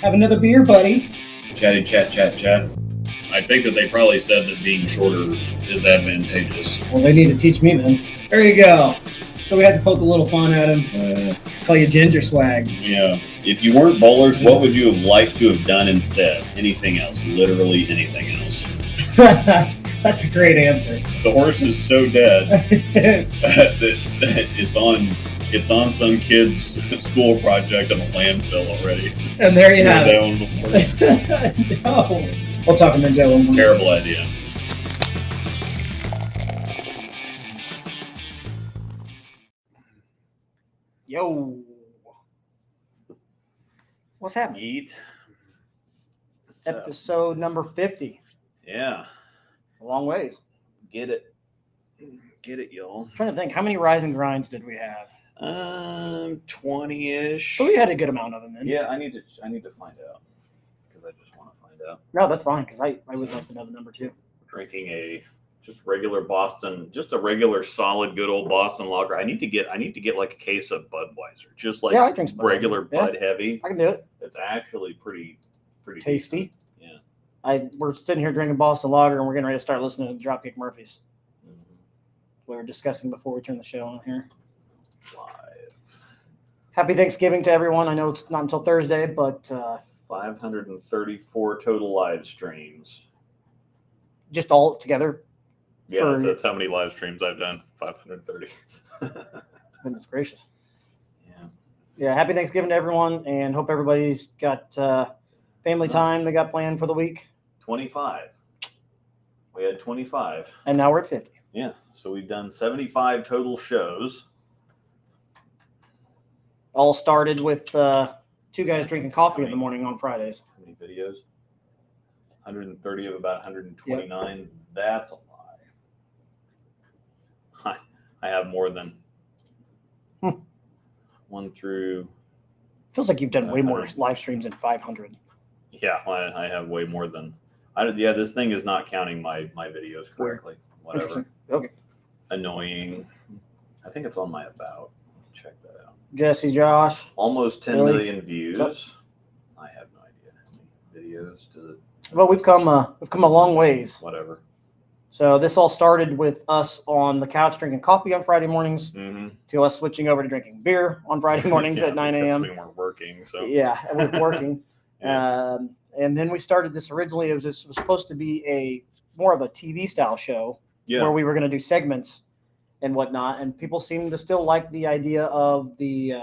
Have another beer, buddy. Chatty chat. I think that they probably said that being shorter is advantageous. Well, they need to teach me then. There you go. So we had to poke a little fun at him. Call you Ginger Swag. Yeah. If you weren't bowlers, what would you have liked to have done instead? Anything else. Literally anything else. That's a great answer. The horse is so dead that it's on some kid's school project in a landfill already. And there you have that one before. No. We'll talk about that one more. Terrible idea. Yo. What's happening? Eat. Episode number 50. Yeah. A long ways. Get it, y'all. I'm trying to think, how many rise and grinds did we have? 20-ish. So we had a good amount of them then. Yeah, I need to find out because I just want to find out. No, that's fine because I would like to know the number too. Drinking a regular solid good old Boston lager. I need to get like a case of Budweiser, just like I drink regular Bud Heavy. I can do it. It's actually pretty tasty. Decent. Yeah. We're sitting here drinking Boston lager and we're getting ready to start listening to Dropkick Murphys. Mm-hmm. We were discussing before we turned the show on here. Live. Happy Thanksgiving to everyone. I know it's not until Thursday, but 534 total live streams. Just all together. Yeah, that's how many live streams I've done. 530. Goodness gracious. Yeah. Yeah, happy Thanksgiving to everyone, and hope everybody's got family time they got planned for the week. 25. We had 25. And now we're at 50. Yeah, so we've done 75 total shows. All started with two guys drinking coffee in the morning on Fridays. How many videos? 130 of about 129. Yep. That's a lie. I have more than 1 through. Feels like you've done way more live streams than 500. Yeah, I have way more than. This thing is not counting my videos correctly. Whatever. Okay. Annoying. I think it's on my about. Check that out. Jesse, Josh. Almost 10 million views. I have no idea how many videos does it. Well, we've come a long ways. Whatever. So this all started with us on the couch drinking coffee on Friday mornings to us switching over to drinking beer on Friday mornings at 9 a.m. We weren't working, so yeah, it was working. And then we started this originally. It was supposed to be more of a TV style show where we were going to do segments and whatnot. And people seem to still like the idea of the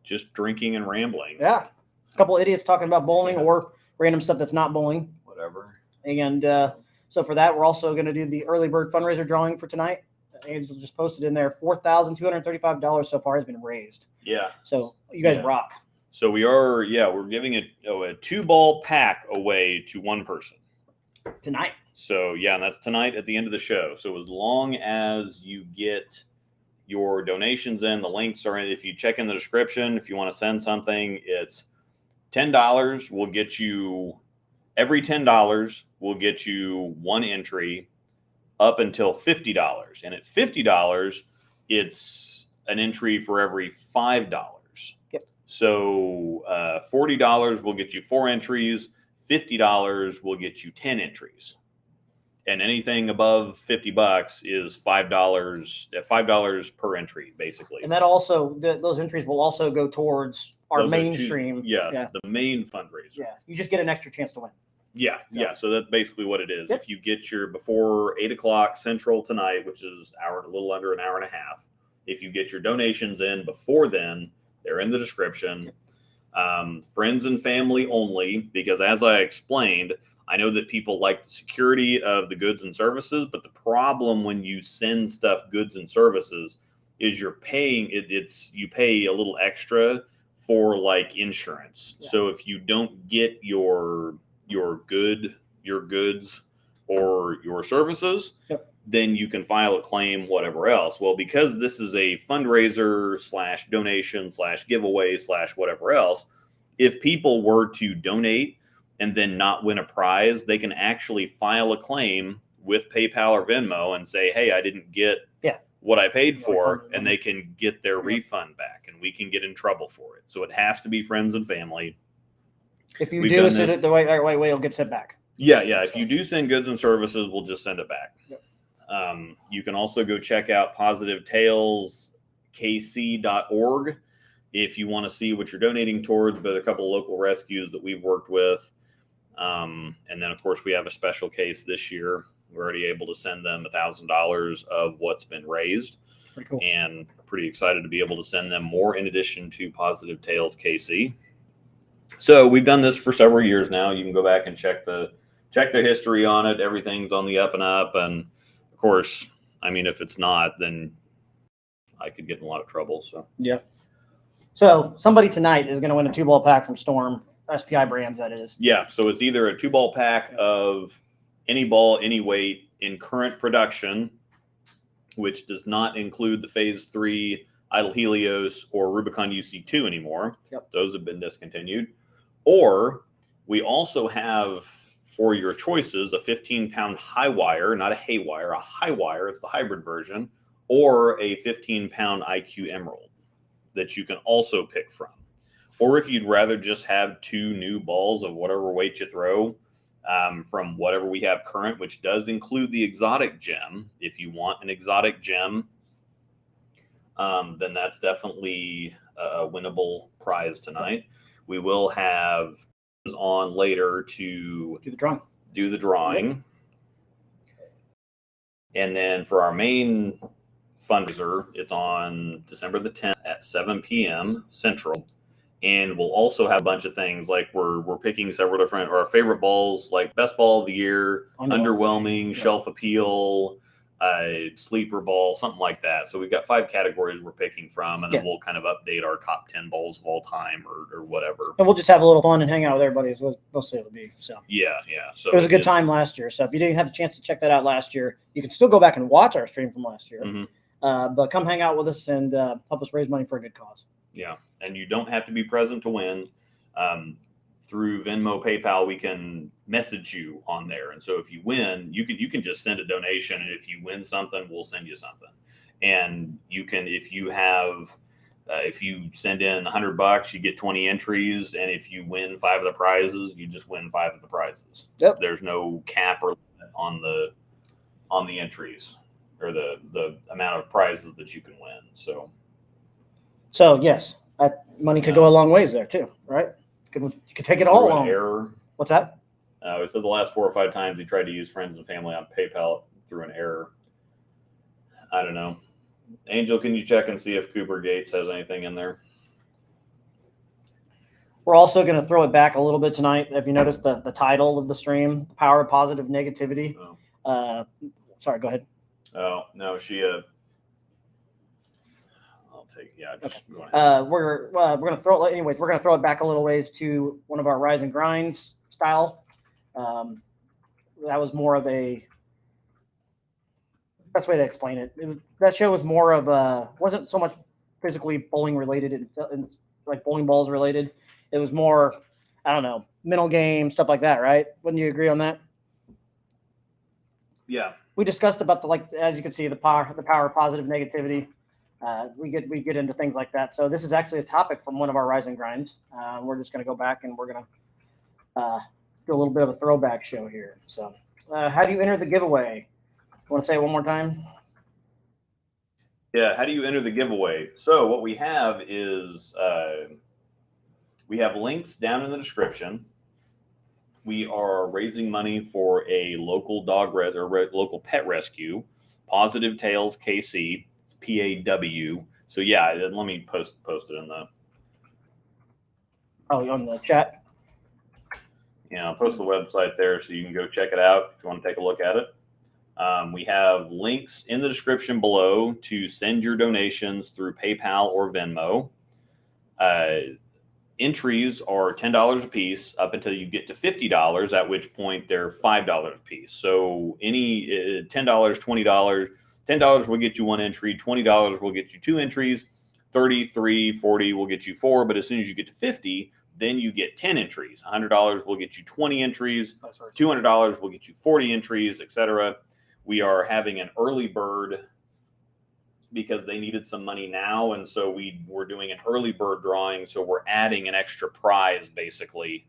just drinking and rambling. Yeah, a couple of idiots talking about bowling or random stuff that's not bowling. Whatever. And so for that, we're also going to do the early bird fundraiser drawing for tonight. Angel just posted in there $4,235 so far has been raised. Yeah. So you guys rock. So we're giving a 2-ball pack away to one person tonight. So and that's tonight at the end of the show. So as long as you get your donations in, the links are in. If you check in the description, if you want to send something, it's $10 will get you. Every $10 will get you one entry up until $50. And at $50, it's an entry for every $5. Yep. So $40 will get you 4 entries. $50 will get you 10 entries. And anything above $50 is $5 per entry, basically. And that also, those entries will also go towards our mainstream. The main fundraiser. Yeah, you just get an extra chance to win. Yeah. So that's basically what it is. Yep. If you get before 8 o'clock Central tonight, which is a little under an hour and a half, if you get your donations in before then, they're in the description. Yep. Friends and family only, because as I explained, I know that people like the security of the goods and services, but the problem when you send stuff, goods and services, is you're paying you pay a little extra for like insurance. Yeah. So if you don't get your goods or your services, then you can file a claim, whatever else. Well, because this is a fundraiser / donation / giveaway / whatever else, if people were to donate and then not win a prize, they can actually file a claim with PayPal or Venmo and say, hey, I didn't get what I paid for, and they can get their refund back, and we can get in trouble for it. So it has to be friends and family. If you do send it the right way, it'll get sent back. Yeah. If you do send goods and services, we'll just send it back. Yep. You can also go check out positivetaleskc.org if you want to see what you're donating towards, but a couple of local rescues that we've worked with. And then, of course, we have a special case this year. We're already able to send them $1,000 of what's been raised. Pretty cool. And pretty excited to be able to send them more in addition to Positive Tales KC. So we've done this for several years now. You can go back and check the history on it. Everything's on the up and up. And of course, I mean, if it's not, then I could get in a lot of trouble. So yeah. So somebody tonight is going to win a 2-ball pack from Storm, SPI brands, that is. Yeah. So it's either a 2-ball pack of any ball, any weight in current production, which does not include the Phase 3 Idle Helios or Rubicon UC2 anymore. Yep. Those have been discontinued. Or we also have, for your choices, a 15-pound high wire, not a haywire, a high wire. It's the hybrid version, or a 15-pound IQ Emerald that you can also pick from. Or if you'd rather just have 2 new balls of whatever weight you throw from whatever we have current, which does include the exotic gem. If you want an exotic gem, then that's definitely a winnable prize tonight. We will have on later to do the drawing. Yep. And then for our main fundraiser, it's on December the 10th at 7 p.m. Central. And we'll also have a bunch of things like we're picking several different, or our favorite balls, like best ball of the year, underwhelming, shelf appeal, sleeper ball, something like that. So we've got 5 categories we're picking from, and then we'll kind of update our top 10 balls of all time or whatever. And we'll just have a little fun and hang out with everybody as we'll say it'll be. So yeah. So it was a good time last year. So if you didn't have a chance to check that out last year, you can still go back and watch our stream from last year. Mm-hmm. But come hang out with us and help us raise money for a good cause. Yeah, and you don't have to be present to win. Through Venmo, PayPal, we can message you on there. And so if you win, you can just send a donation, and if you win something, we'll send you something. And you can, if you send in $100, you get 20 entries, and if you win 5 of the prizes, you just win 5 of the prizes. Yep. There's no cap or limit on the entries or the amount of prizes that you can win. So yes, that money could go a long ways there too, right? You could take it all on. Error. What's that? It said the last 4 or 5 times he tried to use friends and family on PayPal through an error. I don't know. Angel, can you check and see if Cooper Gates has anything in there? We're also going to throw it back a little bit tonight. If you noticed the title of the stream, Power of Positive Negativity. Oh. Sorry, go ahead. Oh, no, she just okay. We're gonna throw it anyways. We're gonna throw it back a little ways to one of our rise and grinds style. That was more of a best way to explain it. That show was more of wasn't so much physically bowling related and like bowling balls related. It was more, I don't know, mental game stuff like that, right? Wouldn't you agree on that? Yeah. We discussed about as you can see, the power of positive negativity. We get into things like that. So this is actually a topic from one of our rise and grinds. We're just going to go back and we're going to do a little bit of a throwback show here. So how do you enter the giveaway? You want to say it one more time? Yeah. How do you enter the giveaway? So what we have is we have links down in the description. We are raising money for a local local pet rescue, Positive Tales KC. PAW. So yeah, let me post it in the. Oh, on the chat. Yeah, I'll post the website there so you can go check it out if you want to take a look at it. We have links in the description below to send your donations through PayPal or Venmo. Entries are $10 a piece up until you get to $50, at which point they're $5 a piece. So any $10, $20. $10 will get you 1 entry, $20 will get you 2 entries, 30, 3, 40 will get you 4, but as soon as you get to 50, then you get 10 entries. $100 will get you 20 entries, $200 will get you 40 entries, etc. We are having an early bird because they needed some money now, and so we're doing an early bird drawing, so we're adding an extra prize basically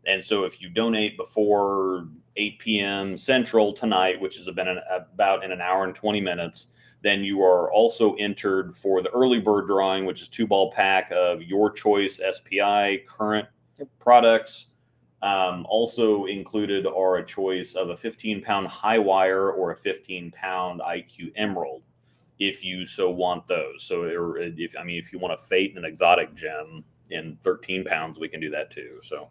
And so if you donate before 8 p.m. Central tonight, which is about in an hour and 20 minutes, then you are also entered for the early bird drawing, which is 2-ball pack of your choice SPI current products. Also included are a choice of a 15-pound high wire or a 15-pound IQ emerald, if you so want those. So if you want a fate and an exotic gem in 13 pounds, we can do that too. So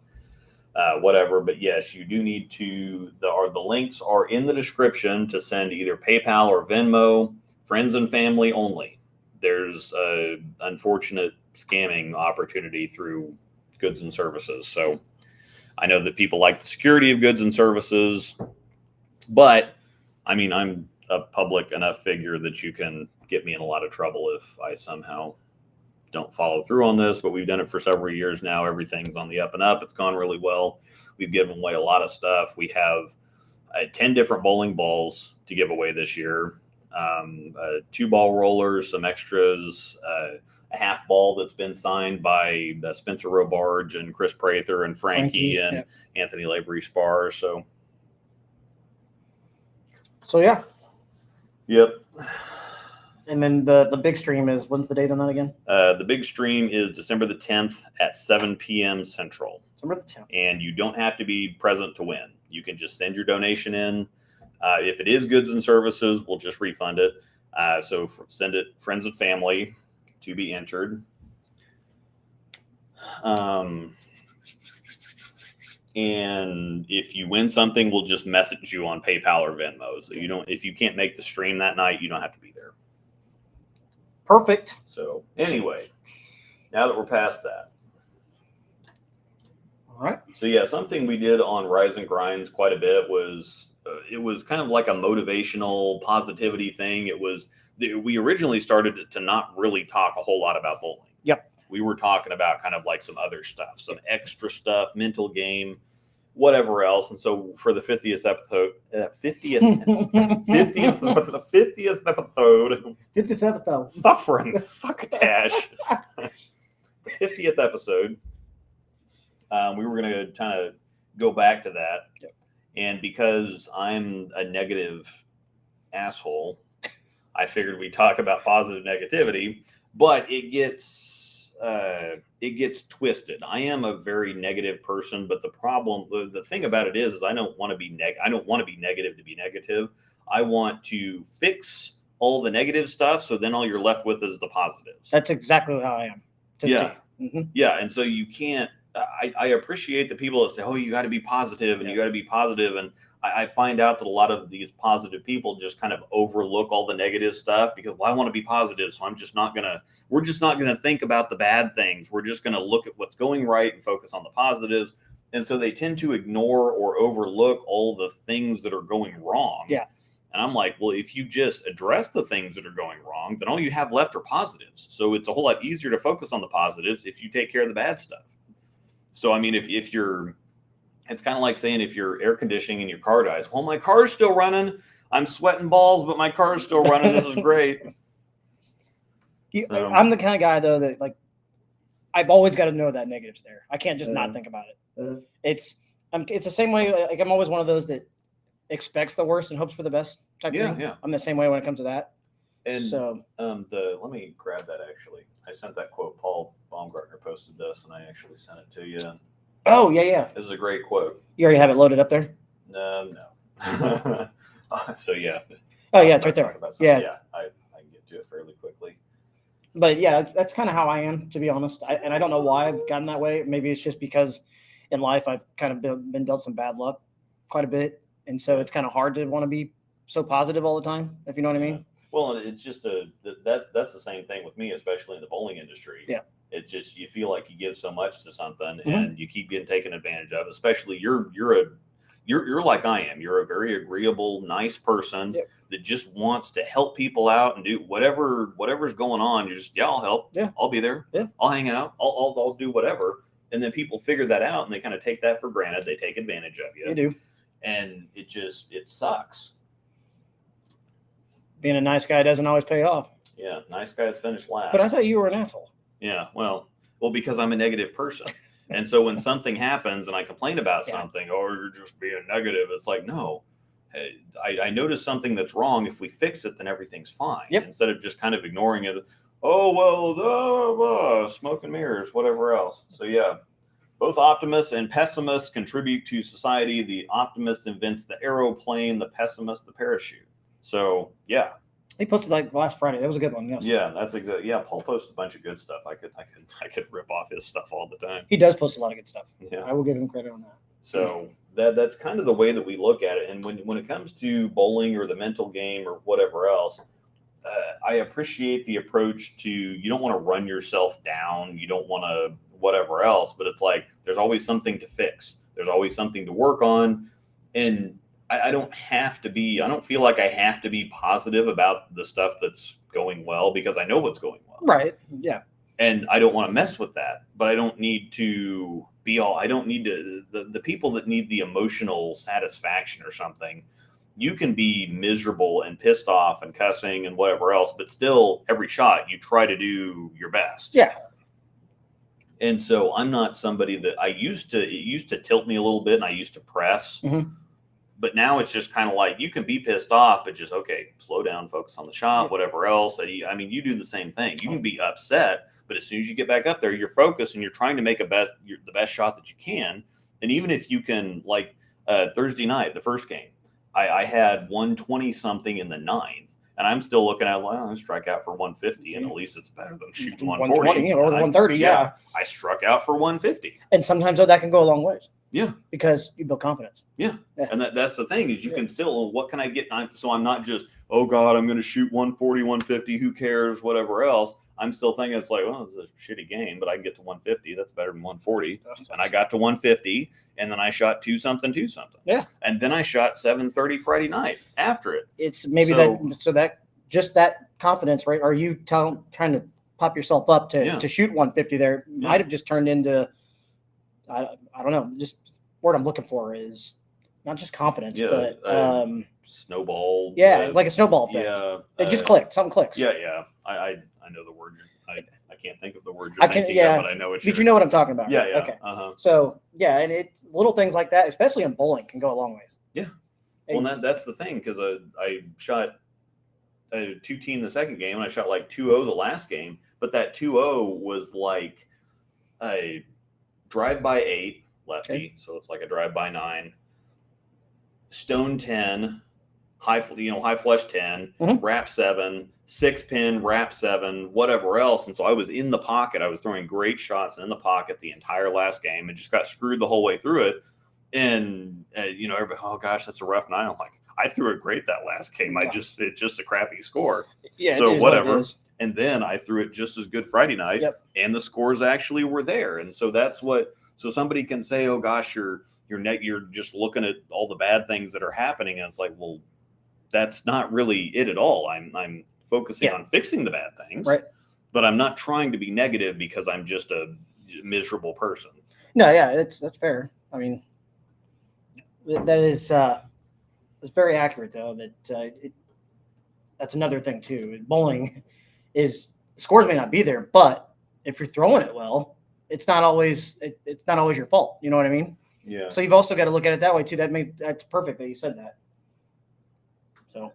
whatever. But yes, you do need to. The links are in the description to send either PayPal or Venmo, friends and family only. There's a unfortunate scamming opportunity through goods and services. So I know that people like the security of goods and services, but I mean, I'm a public enough figure that you can get me in a lot of trouble if I somehow don't follow through on this. But we've done it for several years now. Everything's on the up and up. It's gone really well. We've given away a lot of stuff. We have 10 different bowling balls to give away this year, 2-ball rollers, some extras, a half ball that's been signed by Spencer Robarge and Chris Prather and Frankie and Anthony Lavery Spar. So yeah. Yep. And then the big stream is, when's the date on that again? The big stream is December the 10th at 7 p.m. Central. December the 10th. And you don't have to be present to win. You can just send your donation in. If it is goods and services, we'll just refund it. So send it friends and family to be entered. And if you win something, we'll just message you on PayPal or Venmo. So if you can't make the stream that night, you don't have to be there. Perfect. So anyway, now that we're past that. All right. So yeah, something we did on Rise and Grind quite a bit was it was kind of like a motivational positivity thing. We originally started to not really talk a whole lot about bowling. Yep. We were talking about kind of like some other stuff, some extra stuff, mental game, whatever else. And so for the 50th episode, 50th episode, suffering, succotash. The 50th episode, we were going to kind of go back to that. Yep. And because I'm a negative asshole, I figured we'd talk about positive negativity, but it gets twisted. I am a very negative person, but the thing about it is I don't want to be I don't want to be negative to be negative. I want to fix all the negative stuff, so then all you're left with is the positives. That's exactly how I am. Yeah. Mm-hmm. Yeah, and so you can't. I appreciate the people that say, "Oh, you got to be positive, and you got to be positive," and I find out that a lot of these positive people just kind of overlook all the negative stuff because, well, I want to be positive, so we're just not gonna think about the bad things. We're just gonna look at what's going right and focus on the positives. And so they tend to ignore or overlook all the things that are going wrong. Yeah. And I'm like, well, if you just address the things that are going wrong, then all you have left are positives. So it's a whole lot easier to focus on the positives if you take care of the bad stuff. So, I mean, if you're, it's kind of like saying if your air conditioning in your car dies, well, my car's still running. I'm sweating balls, but my car's still running. This is great. I'm the kind of guy, though, that like I've always got to know that negative's there. I can't just not think about it. It's the same way. Like I'm always one of those that expects the worst and hopes for the best type thing. Yeah. I'm the same way when it comes to that. And so let me grab that actually. I sent that quote. Paul Baumgartner posted this, and I actually sent it to you. Oh yeah. It was a great quote. You already have it loaded up there? No. So yeah. Oh yeah, it's right there. Yeah, I can get to it fairly quickly. But yeah, that's kind of how I am, to be honest. I don't know why I've gotten that way. Maybe it's just because in life I've kind of been dealt some bad luck quite a bit, and so it's kind of hard to want to be so positive all the time, if you know what I mean. Well, it's just that's the same thing with me, especially in the bowling industry. Yeah. It's just you feel like you give so much to something, and you keep getting taken advantage of. Especially you're like I am. You're a very agreeable, nice person that just wants to help people out and do whatever's going on. You're just I'll help. Yeah, I'll be there. Yeah, I'll hang out. I'll do whatever. And then people figure that out, and they kind of take that for granted. They take advantage of you. They do, and it sucks. Being a nice guy doesn't always pay off. Yeah, nice guys finish last. But I thought you were an asshole. Yeah, well, because I'm a negative person. And so when something happens and I complain about something, or you're just being negative, it's like, no, hey, I noticed something that's wrong. If we fix it, then everything's fine. Instead of just kind of ignoring it. Oh, well, smoke and mirrors, whatever else. So yeah, both optimists and pessimists contribute to society. The optimist invents the aeroplane, the pessimist, the parachute. So yeah. He posted like last Friday. That was a good one. Yes. Yeah, that's exactly. Yeah, Paul posts a bunch of good stuff. I could rip off his stuff all the time. He does post a lot of good stuff. Yeah, I will give him credit on that. So that's kind of the way that we look at it. And when it comes to bowling or the mental game or whatever else, I appreciate the approach to, you don't want to run yourself down. You don't want to whatever else, but it's like there's always something to fix. There's always something to work on, and I don't feel like I have to be positive about the stuff that's going well, because I know what's going well. Right. Yeah. And I don't want to mess with that, but I don't need to the people that need the emotional satisfaction or something, you can be miserable and pissed off and cussing and whatever else, but still every shot you try to do your best. Yeah. And so I'm not somebody that it used to tilt me a little bit, and I used to press. Mm-hmm. But now it's just kind of like, you can be pissed off, but just, okay, slow down, focus on the shot, whatever else. I mean, you do the same thing. You can be upset, but as soon as you get back up there, you're focused and you're trying to make the best shot that you can. And even if you can, like Thursday night, the first game, I had 120 something in the ninth, and I'm still looking at, well, I struck out for 150, and at least it's better than shooting 140 or 130. Yeah. I struck out for 150. And sometimes that can go a long ways. Yeah. Because you build confidence. Yeah. And that's the thing, is you can still, what can I get? So I'm not just, oh God, I'm going to shoot 140, 150, who cares, whatever else. I'm still thinking, it's like, well, it's a shitty game, but I can get to 150. That's better than 140. And I got to 150, and then I shot 2-something. Yeah. And then I shot 730 Friday night after it. It's maybe that confidence, right? Are you trying to pop yourself up to shoot 150 there? Might have just turned into, I don't know, just word I'm looking for is not just confidence, but snowball. Yeah, it's like a snowball effect. Yeah, it just clicked. Something clicks. Yeah. I know the word. I can't think of the word you're thinking of, but I know what you're. But you know what I'm talking about. Yeah, right? yeah. Okay. Uh-huh. So yeah, and it's little things like that, especially in bowling, can go a long ways. Yeah. Well, that's the thing, because I shot a 2-tee in the second game, and I shot like 2-0 the last game, but that 2-0 was like a drive by 8 lefty, so it's like a drive by 9, stone 10, high flush 10, wrap 7, 6-pin, wrap 7, whatever else. And so I was in the pocket. I was throwing great shots in the pocket the entire last game, and just got screwed the whole way through it. And everybody, oh gosh, that's a rough night. I'm like, I threw it great that last game. It's just a crappy score. Yeah. So whatever. And then I threw it just as good Friday night, and the scores actually were there. And so so somebody can say, oh gosh, you're just looking at all the bad things that are happening. And it's like, well, that's not really it at all. I'm focusing on fixing the bad things, right? But I'm not trying to be negative because I'm just a miserable person. No, yeah, that's fair. I mean, that is it's very accurate though. That's another thing too. Bowling is, scores may not be there, but if you're throwing it well, it's not always your fault. You know what I mean? Yeah. So you've also got to look at it that way too. That's perfect that you said that. So.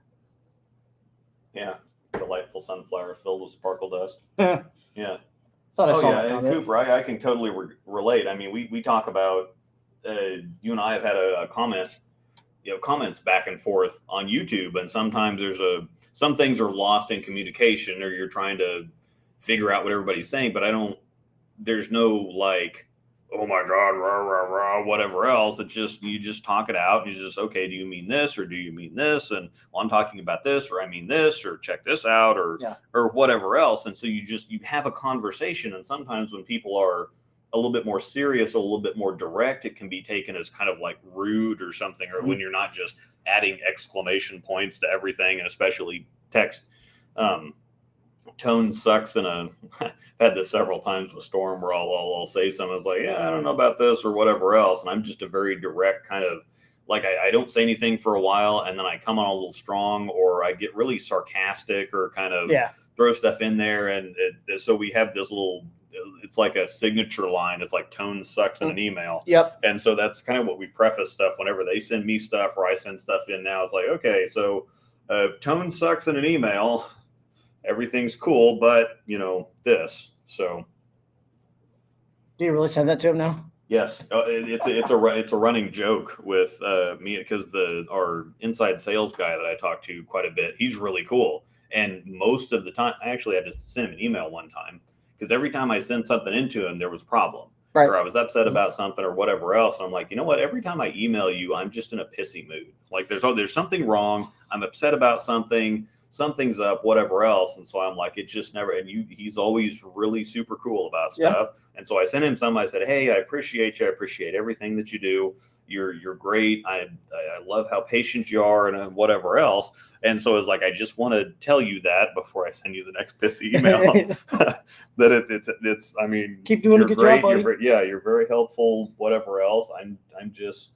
Yeah. Delightful sunflower filled with sparkle dust. Yeah. Thought I saw that comment. Cooper, I can totally relate. I mean, we talk about, you and I have had a comment, comments back and forth on YouTube, and sometimes some things are lost in communication, or you're trying to figure out what everybody's saying, but there's no like, oh my God, rah, rah, rah, whatever else. It's just, you just talk it out, and you just, okay, do you mean this, or do you mean this? And well, I'm talking about this, or I mean this, or check this out, or whatever else. And so you have a conversation. And sometimes when people are a little bit more serious, a little bit more direct, it can be taken as kind of like rude or something, or when you're not just adding exclamation points to everything, and especially text. Tone sucks I've had this several times with Storm, where I'll say something. It's like, yeah, I don't know about this or whatever else. And I'm just a very direct kind of, like, I don't say anything for a while, and then I come on a little strong, or I get really sarcastic, or kind of throw stuff in there. And so we have this little it's like a signature line. It's like tone sucks in an email. Yep. And so that's kind of what we preface stuff whenever they send me stuff or I send stuff in now. It's like, okay, so tone sucks in an email. Everything's cool, but this. So. Do you really send that to him now? Yes, it's a running joke with me because our inside sales guy that I talk to quite a bit, he's really cool. And most of the time, I actually had to send him an email one time because every time I send something into him, there was a problem. Right. Or I was upset about something or whatever else. And I'm like, you know what? Every time I email you, I'm just in a pissy mood. Like there's something wrong. I'm upset about something. Something's up, whatever else. And so I'm like, it just never, and he's always really super cool about stuff. Yeah. And so I sent him some, I said, hey, I appreciate you. I appreciate everything that you do. You're great. I love how patient you are and whatever else. And so it's like, I just want to tell you that before I send you the next pissy email that it's, I mean, keep doing a good job, buddy. You're very helpful, whatever else. I'm just,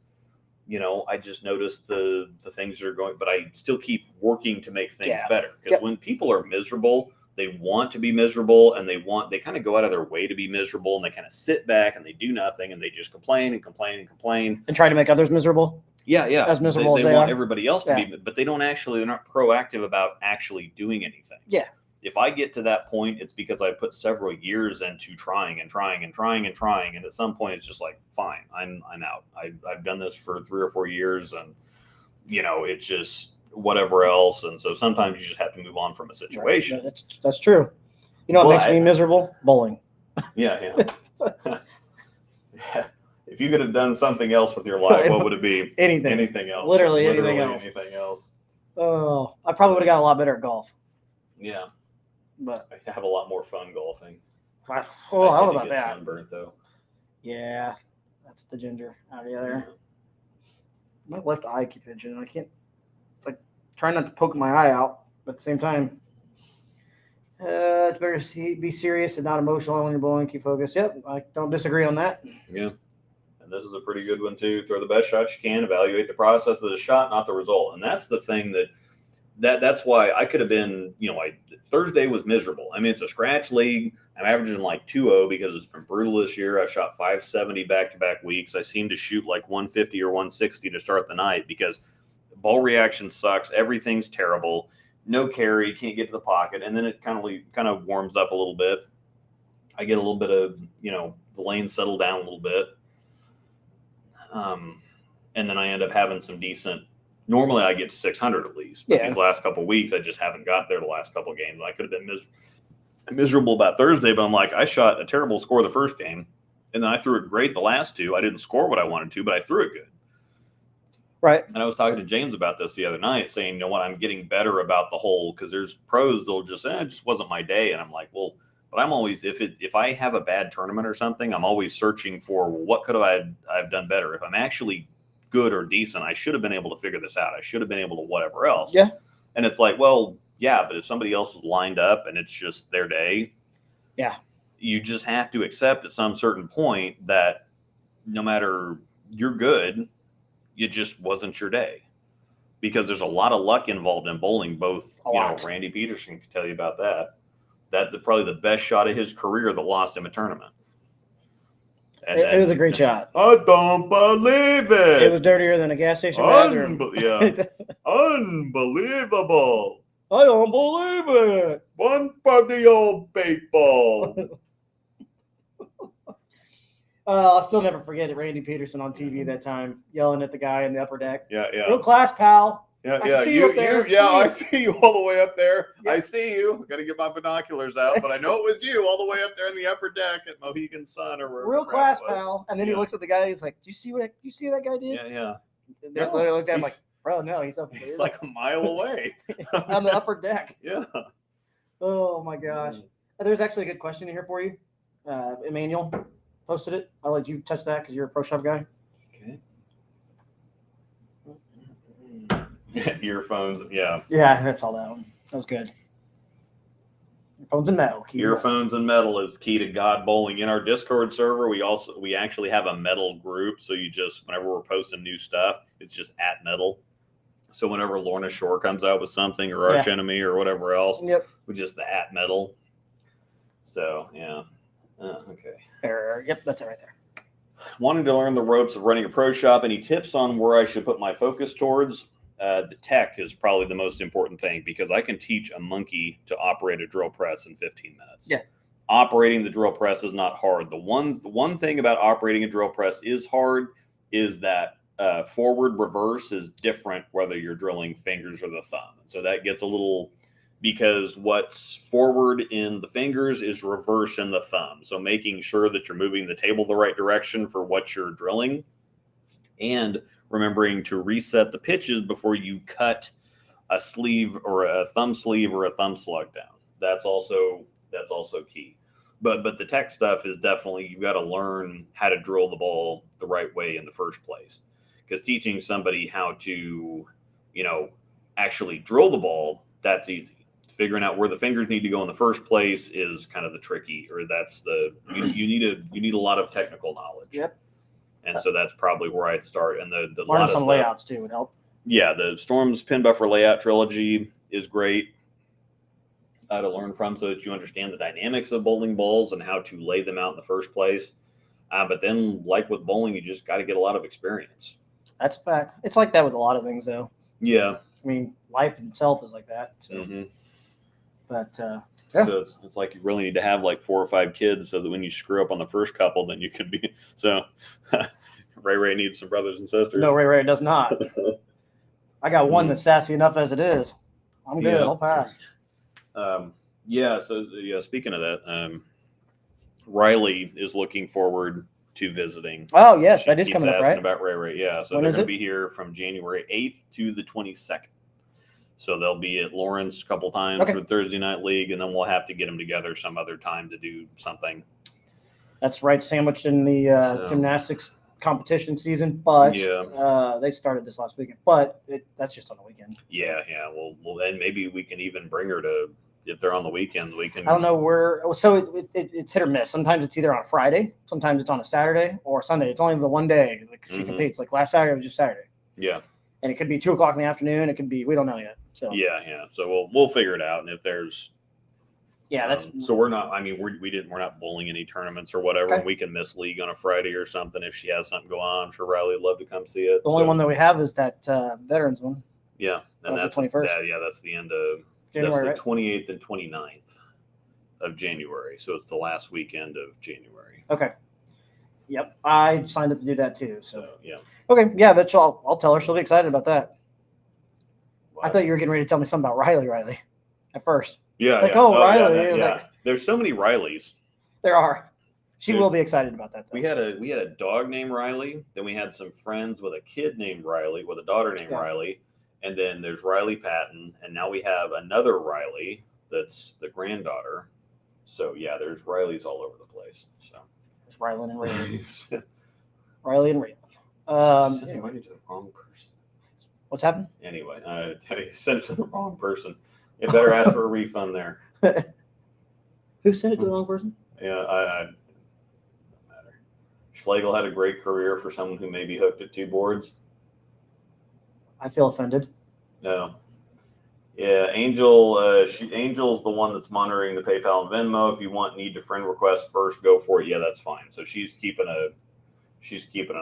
I just noticed the things that are going, but I still keep working to make things better. Because when people are miserable, they want to be miserable and they kind of go out of their way to be miserable and they kind of sit back and they do nothing and they just complain and complain and complain. And try to make others miserable. Yeah. As miserable as they they want are. everybody else to be, but they're not proactive about actually doing anything. Yeah. If I get to that point, it's because I put several years into trying. And at some point it's just like, fine, I'm out. I've done this for 3 or 4 years and it's just whatever else. And so sometimes you just have to move on from a situation. Right. That's true. What makes me miserable? Bowling. Yeah. If you could have done something else with your life, what would it be? Anything else. Literally anything else. Oh, I probably would have got a lot better at golf. Yeah. But I have a lot more fun golfing. I don't know about that. Sunburnt though. Yeah, that's the ginger out of there. My left eye keeps itching. I can't. It's like trying not to poke my eye out, but at the same time, it's better to be serious and not emotional when you're bowling. Keep focused. Yep, I don't disagree on that. Yeah, and this is a pretty good one too. Throw the best shot you can. Evaluate the process of the shot, not the result. And that's the thing that's why I could have been, Thursday was miserable. I mean, it's a scratch league. I'm averaging like 2-0 because it's been brutal this year. I shot 570 back-to-back weeks. I seem to shoot like 150 or 160 to start the night because ball reaction sucks. Everything's terrible. No carry, can't get to the pocket. And then it kind of warms up a little bit. I get a little bit of, the lanes settle down a little bit. And then I end up having some decent. Normally I get to 600 at least, but these last couple of weeks, I just haven't got there the last couple of games. I could have been miserable about Thursday, but I'm like, I shot a terrible score the first game, and then I threw it great the last two. I didn't score what I wanted to, but I threw it good. Right. And I was talking to James about this the other night, saying, you know what, I'm getting better about the whole, because there's pros that'll just say, it just wasn't my day. And I'm like, well, but I'm always, if I have a bad tournament or something, I'm always searching for, well, what could I've done better? If I'm actually good or decent, I should have been able to figure this out. I should have been able to whatever else. Yeah. And it's like, well, yeah, but if somebody else is lined up and it's just their day, you just have to accept at some certain point that no matter you're good, it just wasn't your day. Because there's a lot of luck involved in bowling. Both, Randy Peterson can tell you about that. That's probably the best shot of his career that lost him a tournament. And it was a great shot. I don't believe it. It was dirtier than a gas station bathroom. Unbelievable. I don't believe it. One for the old people. I'll still never forget it. Randy Peterson on TV that time, yelling at the guy in the upper deck. Yeah. Real class, pal. I see you all the way up there. Yeah. I see you. Got to get my binoculars out, but I know it was you all the way up there in the upper deck at Mohegan Sun or wherever. Real class, pal. And then he looks at the guy. He's like, "Do you see what that guy did?" Yeah. They looked at him like, "Bro, no, he's up there. He's like a mile away on the upper deck." Yeah. Oh my gosh. There's actually a good question in here for you. Emmanuel posted it. I'll let you touch that because you're a pro shop guy. Okay. Earphones, yeah, that's all that one. That was good. Earphones and metal. Earphones and metal is key to God bowling. In our Discord server, we actually have a metal group. So you just, whenever we're posting new stuff, it's just at metal. So whenever Lorna Shore comes out with something or Arch Enemy or whatever else, we just the at metal. So Okay. Yep, that's it right there. Wanting to learn the ropes of running a pro shop. Any tips on where I should put my focus towards? The tech is probably the most important thing because I can teach a monkey to operate a drill press in 15 minutes. Yeah. Operating the drill press is not hard. The one thing about operating a drill press is hard is that forward reverse is different whether you're drilling fingers or the thumb. So that gets a little, because what's forward in the fingers is reverse in the thumb. So making sure that you're moving the table the right direction for what you're drilling, and remembering to reset the pitches before you cut a sleeve or a thumb sleeve or a thumb slug down. That's also key. But the tech stuff is definitely, you've got to learn how to drill the ball the right way in the first place. Because teaching somebody how to, actually drill the ball, that's easy. Figuring out where the fingers need to go in the first place is kind of the tricky, or that's you need a lot of technical knowledge. Yep. And so that's probably where I'd start. And the learning some layouts too would help. Yeah, the Storm's Pin Buffer Layout Trilogy is great to learn from, so that you understand the dynamics of bowling balls and how to lay them out in the first place. But then, like with bowling, you just got to get a lot of experience. That's a fact. It's like that with a lot of things, though. Yeah. I mean, life itself is like that. So. Mm-hmm. But yeah. So it's like you really need to have like 4 or 5 kids so that when you screw up on the first couple, then you can be. So Ray needs some brothers and sisters. No, Ray does not. I got one that's sassy enough as it is. I'm good. I'll pass. Speaking of that, Riley is looking forward to visiting. Oh, yes, that is coming up, right? About Ray. Yeah, so they're going to be here from January 8th to the 22nd. So they'll be at Lawrence a couple times for Thursday Night League, and then we'll have to get them together some other time to do something. That's right, sandwiched in the gymnastics competition season, but they started this last weekend. But that's just on the weekend. Yeah. Well, then maybe we can even bring her to. If they're on the weekends, we can. I don't know where. So it's hit or miss. Sometimes it's either on a Friday, sometimes it's on a Saturday or Sunday. It's only the one day she competes. Like last Saturday, it was just Saturday. Yeah. And it could be 2:00 in the afternoon. It could be, we don't know yet. So yeah. So we'll figure it out. And if there's that's so we're not. I mean, we're not bowling any tournaments or whatever. And we can miss league on a Friday or something if she has something going on. I'm sure Riley would love to come see it. The only one that we have is that veterans one. Yeah, and that's the 21st. That's the end of. January, that's the 28th and 29th of January. So it's the last weekend of January. Okay. Yep. I signed up to do that too. So yeah. Okay. Yeah, that's all. I'll tell her. She'll be excited about that. What? I thought you were getting ready to tell me something about Riley at first. Yeah. Like, Riley. Yeah. Like, there's so many Rileys. There are. She will be excited about that, though. We had a dog named Riley. Then we had some friends with a kid named Riley, with a daughter named Riley. And then there's Riley Patton, and now we have another Riley that's the granddaughter. So yeah, there's Rileys all over the place. So there's Riley and Ray. Riley and Ray. Sent the money to the wrong person. What's happened? Anyway, I sent it to the wrong person. You better ask for a refund there. Who sent it to the wrong person? Yeah, I doesn't matter. Schlegel had a great career for someone who maybe hooked at 2 boards. I feel offended. No. Yeah, Angel's the one that's monitoring the PayPal and Venmo. If you need to friend request first, go for it. Yeah, that's fine. So she's keeping an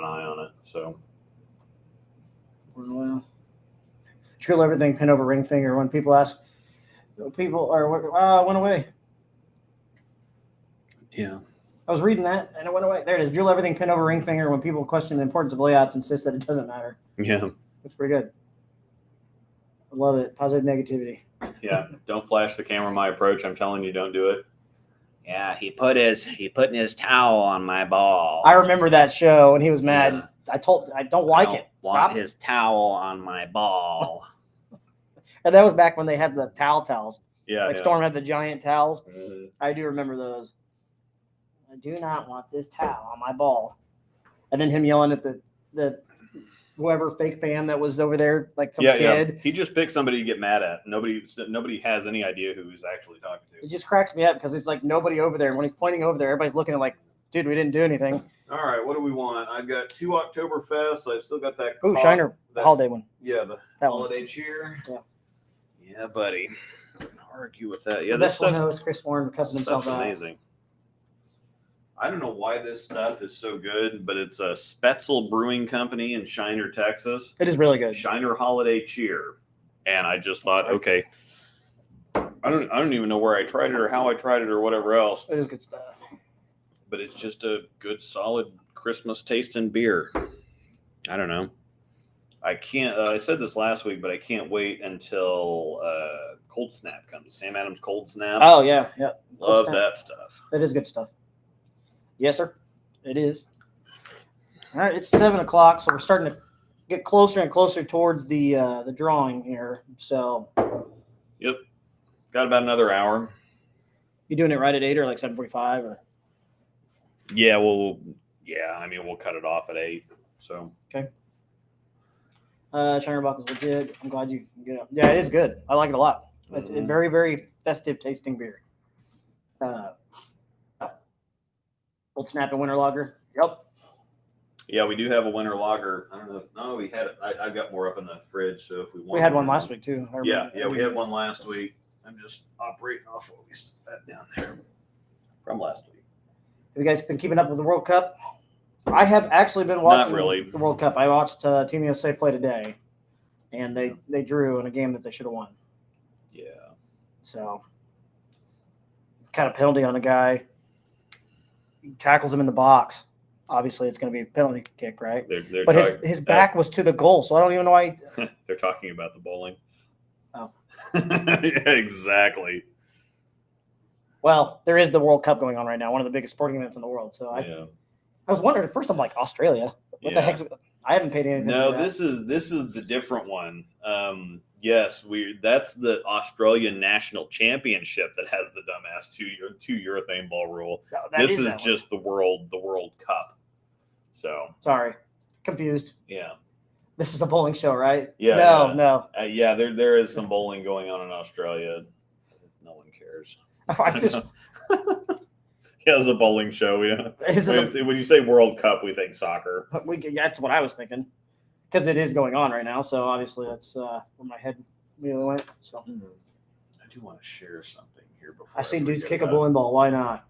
eye on it. So drill everything pin over ring finger. When people ask, went away. Yeah. I was reading that and it went away. There it is. Drill everything pin over ring finger. When people question the importance of layouts, insist that it doesn't matter. Yeah. That's pretty good. I love it. Positive negativity. Yeah. Don't flash the camera my approach. I'm telling you, don't do it. Yeah, he putting his towel on my ball. I remember that show and he was mad. Yeah. I don't like it. Want his towel on my ball. And that was back when they had the towels. Yeah. Storm had the giant towels. Mm-hmm. I do remember those. I do not want this towel on my ball. And then him yelling at the whoever fake fan that was over there, like some kid. Yeah. He just picked somebody to get mad at. Nobody has any idea who he's actually talking to. It just cracks me up because it's like nobody over there. And when he's pointing over there, everybody's looking at like, dude, we didn't do anything. All right, what do we want? I've got 2 Oktoberfests. I've still got that. Oh, Shiner holiday one. Yeah, the holiday cheer. Yeah. Yeah, buddy. Argue with that. Yeah, this stuff is Chris Warren cussing himself out. Amazing. I don't know why this stuff is so good, but it's a Spetzel Brewing Company in Shiner, Texas. It is really good. Shiner Holiday Cheer. And I just thought, okay, I don't even know where I tried it or how I tried it or whatever else. It is good stuff. But it's just a good, solid Christmas tasting beer. I don't know. I can't. I said this last week, but I can't wait until Cold Snap comes. Sam Adams Cold Snap. Oh yeah. Love that stuff. That is good stuff. Yes, sir. It is. All right, it's 7 o'clock, so we're starting to get closer and closer towards the drawing here. So. Yep. Got about another hour. You doing it right at 8 or like 7:45 or? Yeah. Well. Yeah. I mean, we'll cut it off at 8. So. Okay. Shiner Bock is legit. I'm glad you can get up. Yeah, it is good. I like it a lot. It's a very, very festive tasting beer. Old Snap and Winter Lager. Yep. Yeah, we do have a winter lager. I don't know. No, we had it. I've got more up in the fridge. So if we want, we had one last week too. Yeah, we had one last week. I'm just operating off what we had down there from last week. Have you guys been keeping up with the World Cup? I have actually been watching Not really. the World Cup. I watched Team USA play today, and they drew in a game that they should have won. Yeah. So, kind of penalty on a guy. He tackles him in the box. Obviously, it's going to be a penalty kick, right? But his back was to the goal, so I don't even know why. They're talking about the bowling. Oh. Yeah, exactly. Well, there is the World Cup going on right now, one of the biggest sporting events in the world. So I was wondering at first. I'm like, Australia. What the heck? I haven't paid anything. No, this is the different one. Yes, that's the Australian National Championship that has the dumbass two urethane ball rule. No, this is just the World Cup. So sorry, confused. Yeah, this is a bowling show, right? Yeah. No. Yeah, there is some bowling going on in Australia. No one cares. Yeah, it's a bowling show. When you say World Cup, we think soccer. That's what I was thinking, because it is going on right now. So obviously, that's where my head really went. So I do want to share something here before I've seen dudes kick a bowling ball. Why not?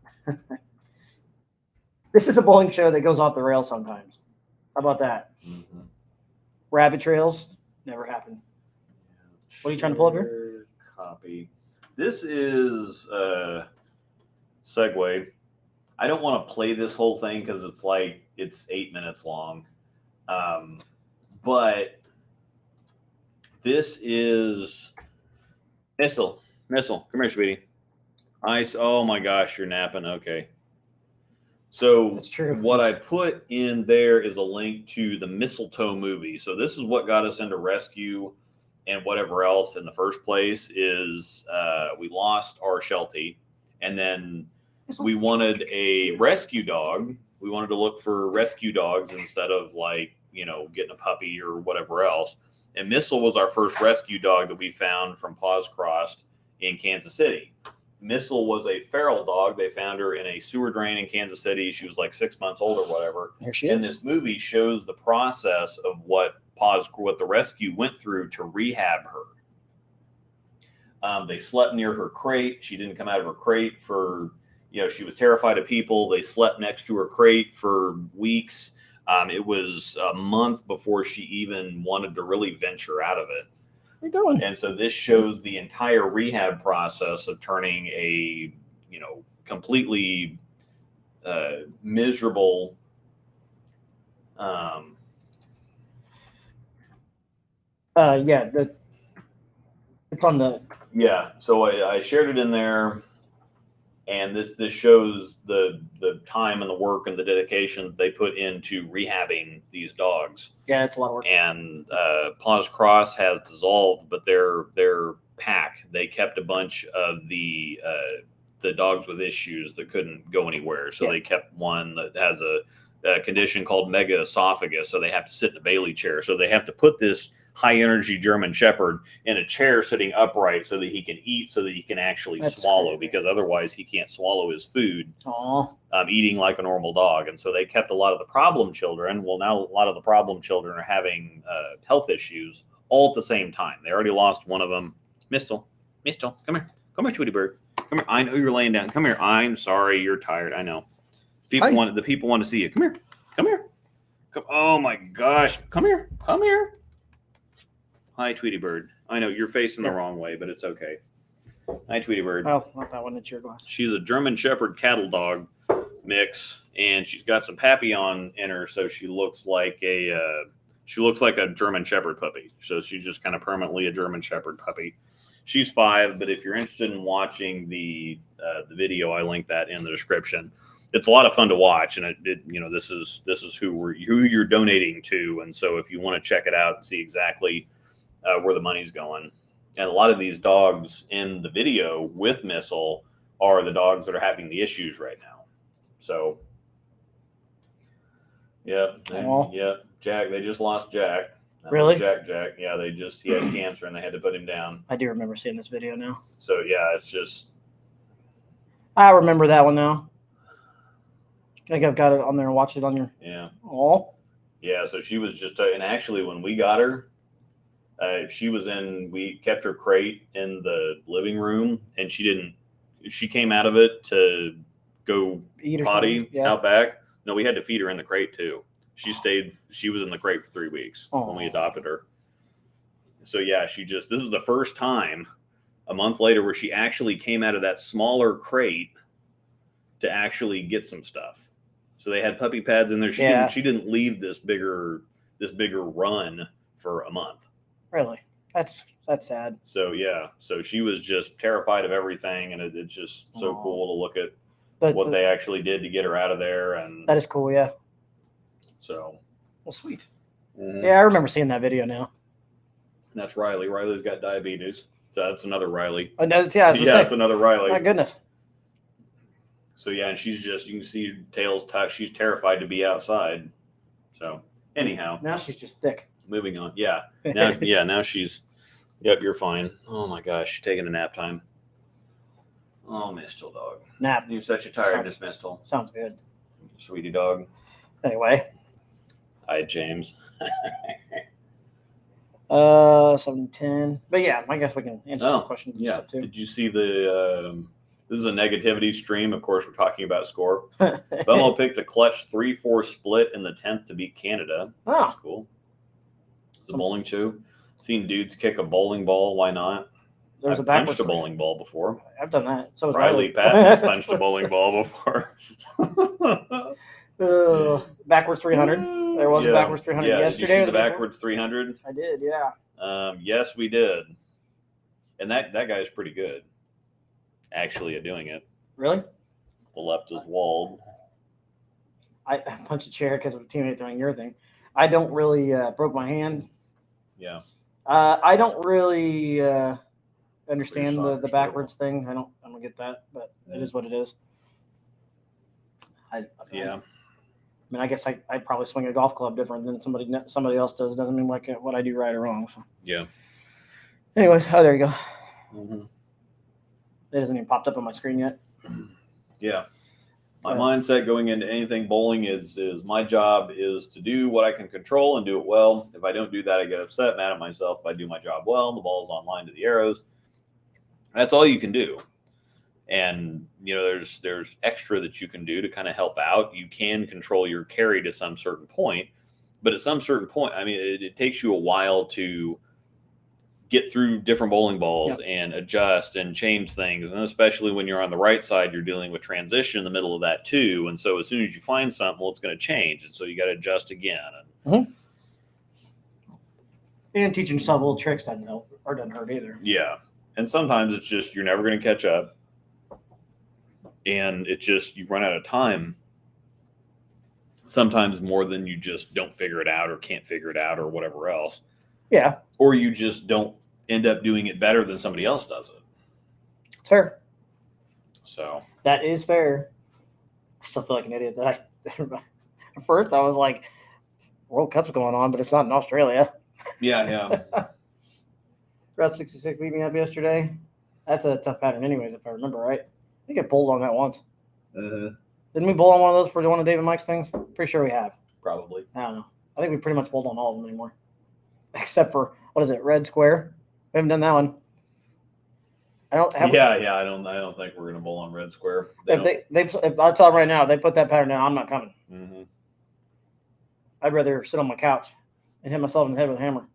This is a bowling show that goes off the rails sometimes. How about that? Mm-hmm. Rabbit trails never happen. What are you trying to pull up here? Copy. This is Segway. I don't want to play this whole thing because it's 8 minutes long. But this is Missile. Come here, sweetie. Ice. Oh my gosh, you're napping. Okay. So that's true. What I put in there is a link to the Mistletoe movie. So this is what got us into rescue and whatever else in the first place is we lost our Sheltie, and then we wanted a rescue dog. We wanted to look for rescue dogs instead of getting a puppy or whatever else. And Missile was our first rescue dog that we found from Paws Crossed in Kansas City. Missile was a feral dog. They found her in a sewer drain in Kansas City. She was like 6 months old or whatever. Here she is. And this movie shows the process of what the rescue went through to rehab her. They slept near her crate. She didn't come out of her crate for, she was terrified of people. They slept next to her crate for weeks. It was a month before she even wanted to really venture out of it. Where you going? And so this shows the entire rehab process of turning a, completely miserable. It's on the. Yeah, so I shared it in there, and this shows the time and the work and the dedication they put into rehabbing these dogs. Yeah, it's a lot of work. And Paws Cross has dissolved, but their pack, they kept a bunch of the dogs with issues that couldn't go anywhere. So they kept one that has a condition called mega esophagus. So they have to sit in a Bailey chair. So they have to put this high energy German Shepherd in a chair sitting upright so that he can eat, so that he can actually swallow, because otherwise he can't swallow his food. Eating like a normal dog. And so they kept a lot of the problem children. Well, now a lot of the problem children are having health issues all at the same time. They already lost one of them. Mistle, come here, Tweety Bird. Come here. I know you're laying down. Come here. I'm sorry, you're tired. I know. People want to see you. Come here. Come. Oh my gosh. Come here. Hi, Tweety Bird. I know you're facing the wrong way, but it's okay. Hi, Tweety Bird. Oh, not that one. It's your glass. She's a German Shepherd cattle dog mix, and she's got some papillon in her, so she looks like a German Shepherd puppy. So she's just kind of permanently a German Shepherd puppy. She's 5, but if you're interested in watching the video, I link that in the description. It's a lot of fun to watch, and this is who you're donating to, and so if you want to check it out and see exactly where the money's going, and a lot of these dogs in the video with Missile are the dogs that are having the issues right now. So, Jack. They just lost Jack. Really? Jack. Yeah, he had cancer and they had to put him down. I do remember seeing this video now. So yeah, it's just. I remember that one now. I think I've got it on there and watched it on your. Yeah. Oh. Yeah, so she was just, and actually when we got her, we kept her crate in the living room, and she came out of it to go eat potty out back. No, we had to feed her in the crate too. She was in the crate for 3 weeks when we adopted her. So yeah, this is the first time a month later where she actually came out of that smaller crate to actually get some stuff. So they had puppy pads in there. She didn't leave this bigger run for a month. Really? That's sad. So yeah, so she was just terrified of everything, and it's just so cool to look at what they actually did to get her out of there. And that is cool, yeah. So, well, sweet. Mm-hmm. Yeah, I remember seeing that video now. That's Riley. Riley's got diabetes. So that's another Riley. It's another Riley. My goodness. So yeah, and she's just, you can see tails tucked. She's terrified to be outside. So anyhow, now she's just thick. Moving on. Yeah. Now she's. Yep, you're fine. Oh my gosh, she's taking a nap time. Oh, Mistle dog. Nap. You're such a tiredness, Mistle. Sounds good. Sweetie dog. Anyway. Hi, James. 7:10. But yeah, I guess we can answer some questions and stuff too. Did you see this is a negativity stream. Of course, we're talking about score. Belmo picked a clutch 3-4 split in the 10th to beat Canada. Oh. That's cool. It's a bowling shoe. Seen dudes kick a bowling ball. Why not? I've punched a bowling ball before. I've done that. So Riley Patton's punched a bowling ball before. Backwards 300. There was a backwards 300 yesterday. Did you see the backwards 300? I did, yeah. Yes, we did. And that guy's pretty good, actually, at doing it. Really? The left is walled. I punched a chair because of a teammate doing your thing. I don't really broke my hand. Yeah. I don't really understand the backwards thing. I don't get that, but it is what it is. I mean, I guess I probably swing a golf club different than somebody else does. It doesn't mean like what I do right or wrong. So. Yeah. Anyways, there you go. Mm-hmm. It hasn't even popped up on my screen yet. Yeah. My mindset going into anything bowling is my job is to do what I can control and do it well. If I don't do that, I get upset, mad at myself. If I do my job well, the ball's on line to the arrows. That's all you can do. And, there's extra that you can do to kind of help out. You can control your carry to some certain point, but at some certain point, I mean, it takes you a while to get through different bowling balls and adjust and change things. And especially when you're on the right side, you're dealing with transition in the middle of that too. And so as soon as you find something, well, it's going to change. And so you got to adjust again. And teaching yourself little tricks doesn't help or doesn't hurt either. Yeah. And sometimes it's just, you're never going to catch up. And it just, you run out of time. Sometimes more than you just don't figure it out or can't figure it out or whatever else. Yeah. Or you just don't end up doing it better than somebody else does it. It's fair. So. That is fair. I still feel like an idiot that at first I was like, World Cup's going on, but it's not in Australia. Yeah. Route 66 beat me up yesterday. That's a tough pattern anyways, if I remember right. I think I bowled on that once. Mm-hmm. Didn't we bowl on one of those for one of David Mike's things? Pretty sure we have. Probably. I don't know. I think we pretty much bowled on all of them anymore. Except for, what is it, Red Square? We haven't done that one. I don't have. Yeah. I don't think we're gonna bowl on red square. If I tell them right now, they put that pattern down, I'm not coming. Mm-hmm. I'd rather sit on my couch and hit myself in the head with a hammer.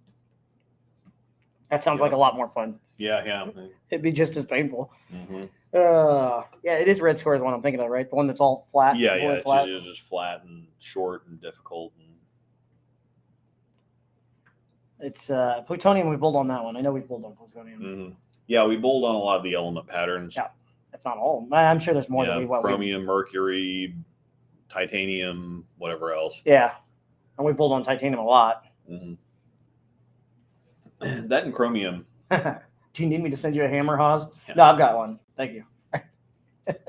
That sounds like a lot more fun. Yeah. It'd be just as painful. Mm-hmm. Yeah, it is red square is what I'm thinking of, right? The one that's all flat. Yeah. Flat. It's just flat and short and difficult. It's plutonium. We bowled on that one. I know we bowled on plutonium. Mm-hmm. Yeah, we bowled on a lot of the element patterns. Yeah, if not all. I'm sure there's more than we. Chromium, mercury, titanium, whatever else. Yeah, and we bowled on titanium a lot. Mm-hmm. That and chromium. Do you need me to send you a hammer, Haas? Yeah. No, I've got one. Thank you.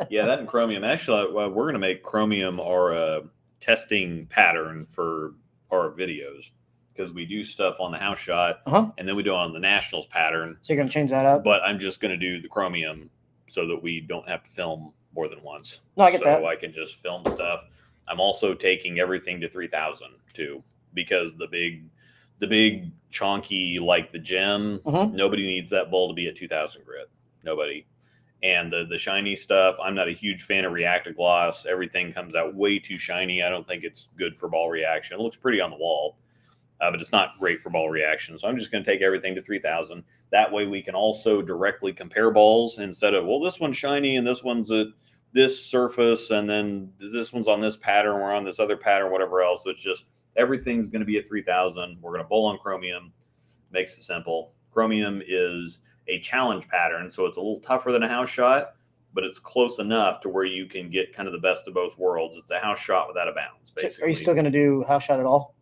Yeah, that and chromium. Actually, we're going to make chromium our testing pattern for our videos because we do stuff on the house shot and then we do it on the nationals pattern. So you're going to change that up? But I'm just going to do the chromium so that we don't have to film more than once. No, I get that. So I can just film stuff. I'm also taking everything to 3000 too because the big chonky like the gem, nobody needs that bowl to be at 2000 grit. Nobody. And the shiny stuff, I'm not a huge fan of reactive gloss. Everything comes out way too shiny. I don't think it's good for ball reaction. It looks pretty on the wall, but it's not great for ball reaction. So I'm just going to take everything to 3000. That way we can also directly compare balls instead of, well, this one's shiny and this one's at this surface and then this one's on this pattern, we're on this other pattern, whatever else. So it's just everything's going to be at 3000. We're going to bowl on chromium. Makes it simple. Chromium is a challenge pattern, so it's a little tougher than a house shot, but it's close enough to where you can get kind of the best of both worlds. It's a house shot without a bounce, basically. Are you still going to do house shot at all?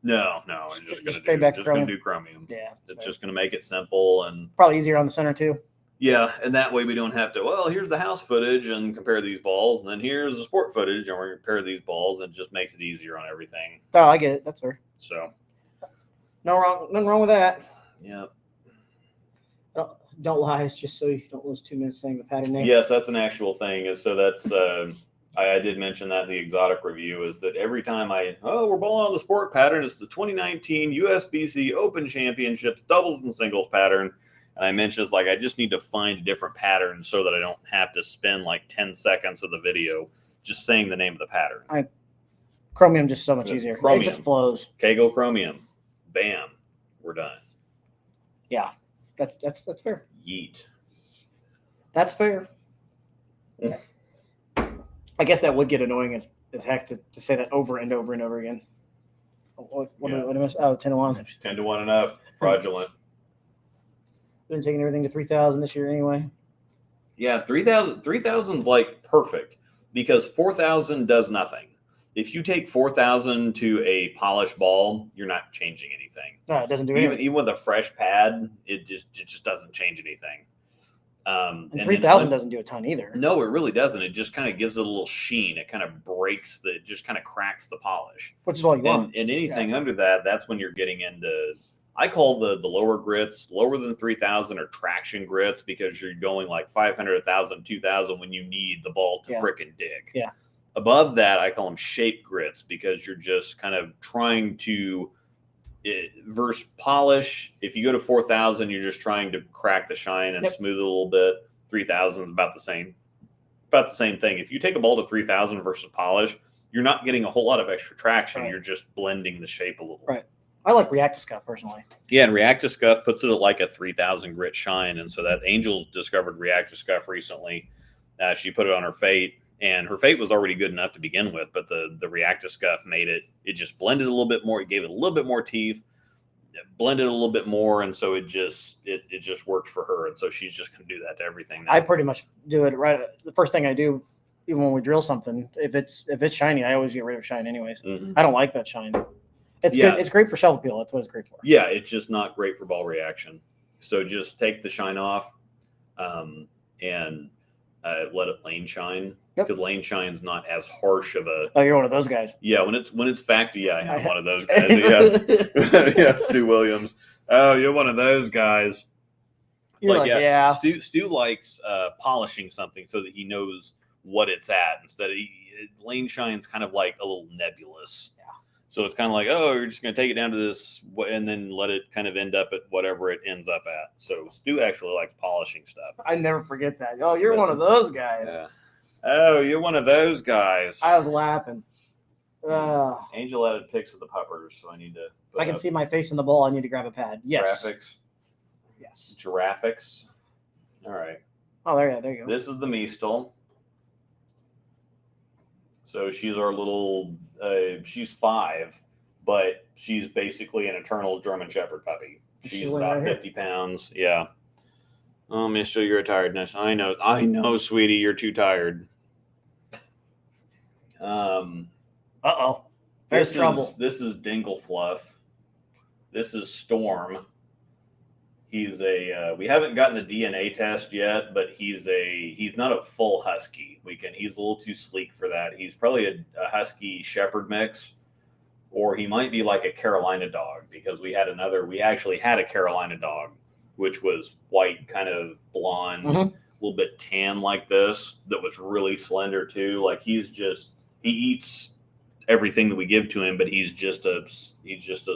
No. I'm just going to do chromium. Yeah. It's just going to make it simple and probably easier on the center too. Yeah, and that way we don't have to, well, here's the house footage and compare these balls, and then here's the sport footage and we're going to compare these balls. It just makes it easier on everything. Oh, I get it. That's fair. So. Nothing wrong with that. Yeah. Don't lie. It's just so you don't lose 2 minutes saying the pattern name. Yes, that's an actual thing. So that's I did mention that in the exotic review is that every time we're bowling on the sport pattern, it's the 2019 USBC Open Championships doubles and singles pattern. And I mentioned it's like I just need to find a different pattern so that I don't have to spend like 10 seconds of the video just saying the name of the pattern. Chromium just so much easier. Chromium. It just flows. Kegel chromium. Bam. We're done. Yeah. That's fair. Yeet. That's fair. I guess that would get annoying as heck to say that over and over and over again. What did I miss? Oh, 10-1. 10-1 and up. Fraudulent. Been taking everything to 3000 this year anyway. Yeah, 3000's like perfect because 4000 does nothing. If you take 4000 to a polished ball, you're not changing anything. No, it doesn't do anything. Even with a fresh pad, it just doesn't change anything. And 3000 doesn't do a ton either. No, it really doesn't. It just kind of gives it a little sheen. It kind of breaks it just kind of cracks the polish. Which is all you want. And anything under that, that's when you're getting into, I call the lower grits, lower than 3000 or traction grits because you're going like 500, 1000, 2000 when you need the ball to frickin' dig. Yeah. Above that, I call them shape grits because you're just kind of trying to versus polish. If you go to 4000, you're just trying to crack the shine and smooth it a little bit. 3000 is about the same thing. If you take a ball to 3000 versus polish, you're not getting a whole lot of extra traction. Right. You're just blending the shape a little. Right. I like reactive scuff personally. Yeah, and reactive scuff puts it at like a 3000 grit shine. And so that Angel's discovered reactive scuff recently. She put it on her Fate. And her Fate was already good enough to begin with, but the reactive scuff made it just blended a little bit more. It gave it a little bit more teeth, blended a little bit more, and so it just worked for her. And so she's just going to do that to everything now. I pretty much do it right. The first thing I do, even when we drill something, if it's shiny, I always get rid of shine anyways. Mm-hmm. I don't like that shine. It's good. It's great for shelf appeal. That's what it's great for. Yeah, it's just not great for ball reaction. So just take the shine off, and let it lane shine. Because lane shine's not as harsh of a. Oh, you're one of those guys. Yeah, when it's factory, yeah, I'm one of those guys. Yeah, yeah, Stu Williams. Oh, you're one of those guys. It's yeah. Stu likes polishing something so that he knows what it's at instead of lane shine's kind of like a little nebulous. Yeah. So it's kind of like, oh, you're just going to take it down to this and then let it kind of end up at whatever it ends up at. So Stu actually likes polishing stuff. I never forget that. Oh, you're one of those guys. Yeah. Oh, you're one of those guys. I was laughing. Angel added pics of the puppers, so I need to. If I can see my face in the bowl, I need to grab a pad. Yes. Graphics. Yes. Giraffics. All right. Oh, there you go. This is the Meastal. So she's our little, she's 5, but she's basically an eternal German Shepherd puppy. She's about 50 pounds. Yeah. Oh, Mister, you're tiredness. I know, sweetie, you're too tired. Uh-oh. There's trouble. This is Dingle Fluff. This is Storm. He's we haven't gotten the DNA test yet, but he's not a full husky. He's a little too sleek for that. He's probably a husky shepherd mix, or he might be like a Carolina dog, because we actually had a Carolina dog, which was white, kind of blonde, a little bit tan like this, that was really slender too. Like he eats everything that we give to him, but he's just a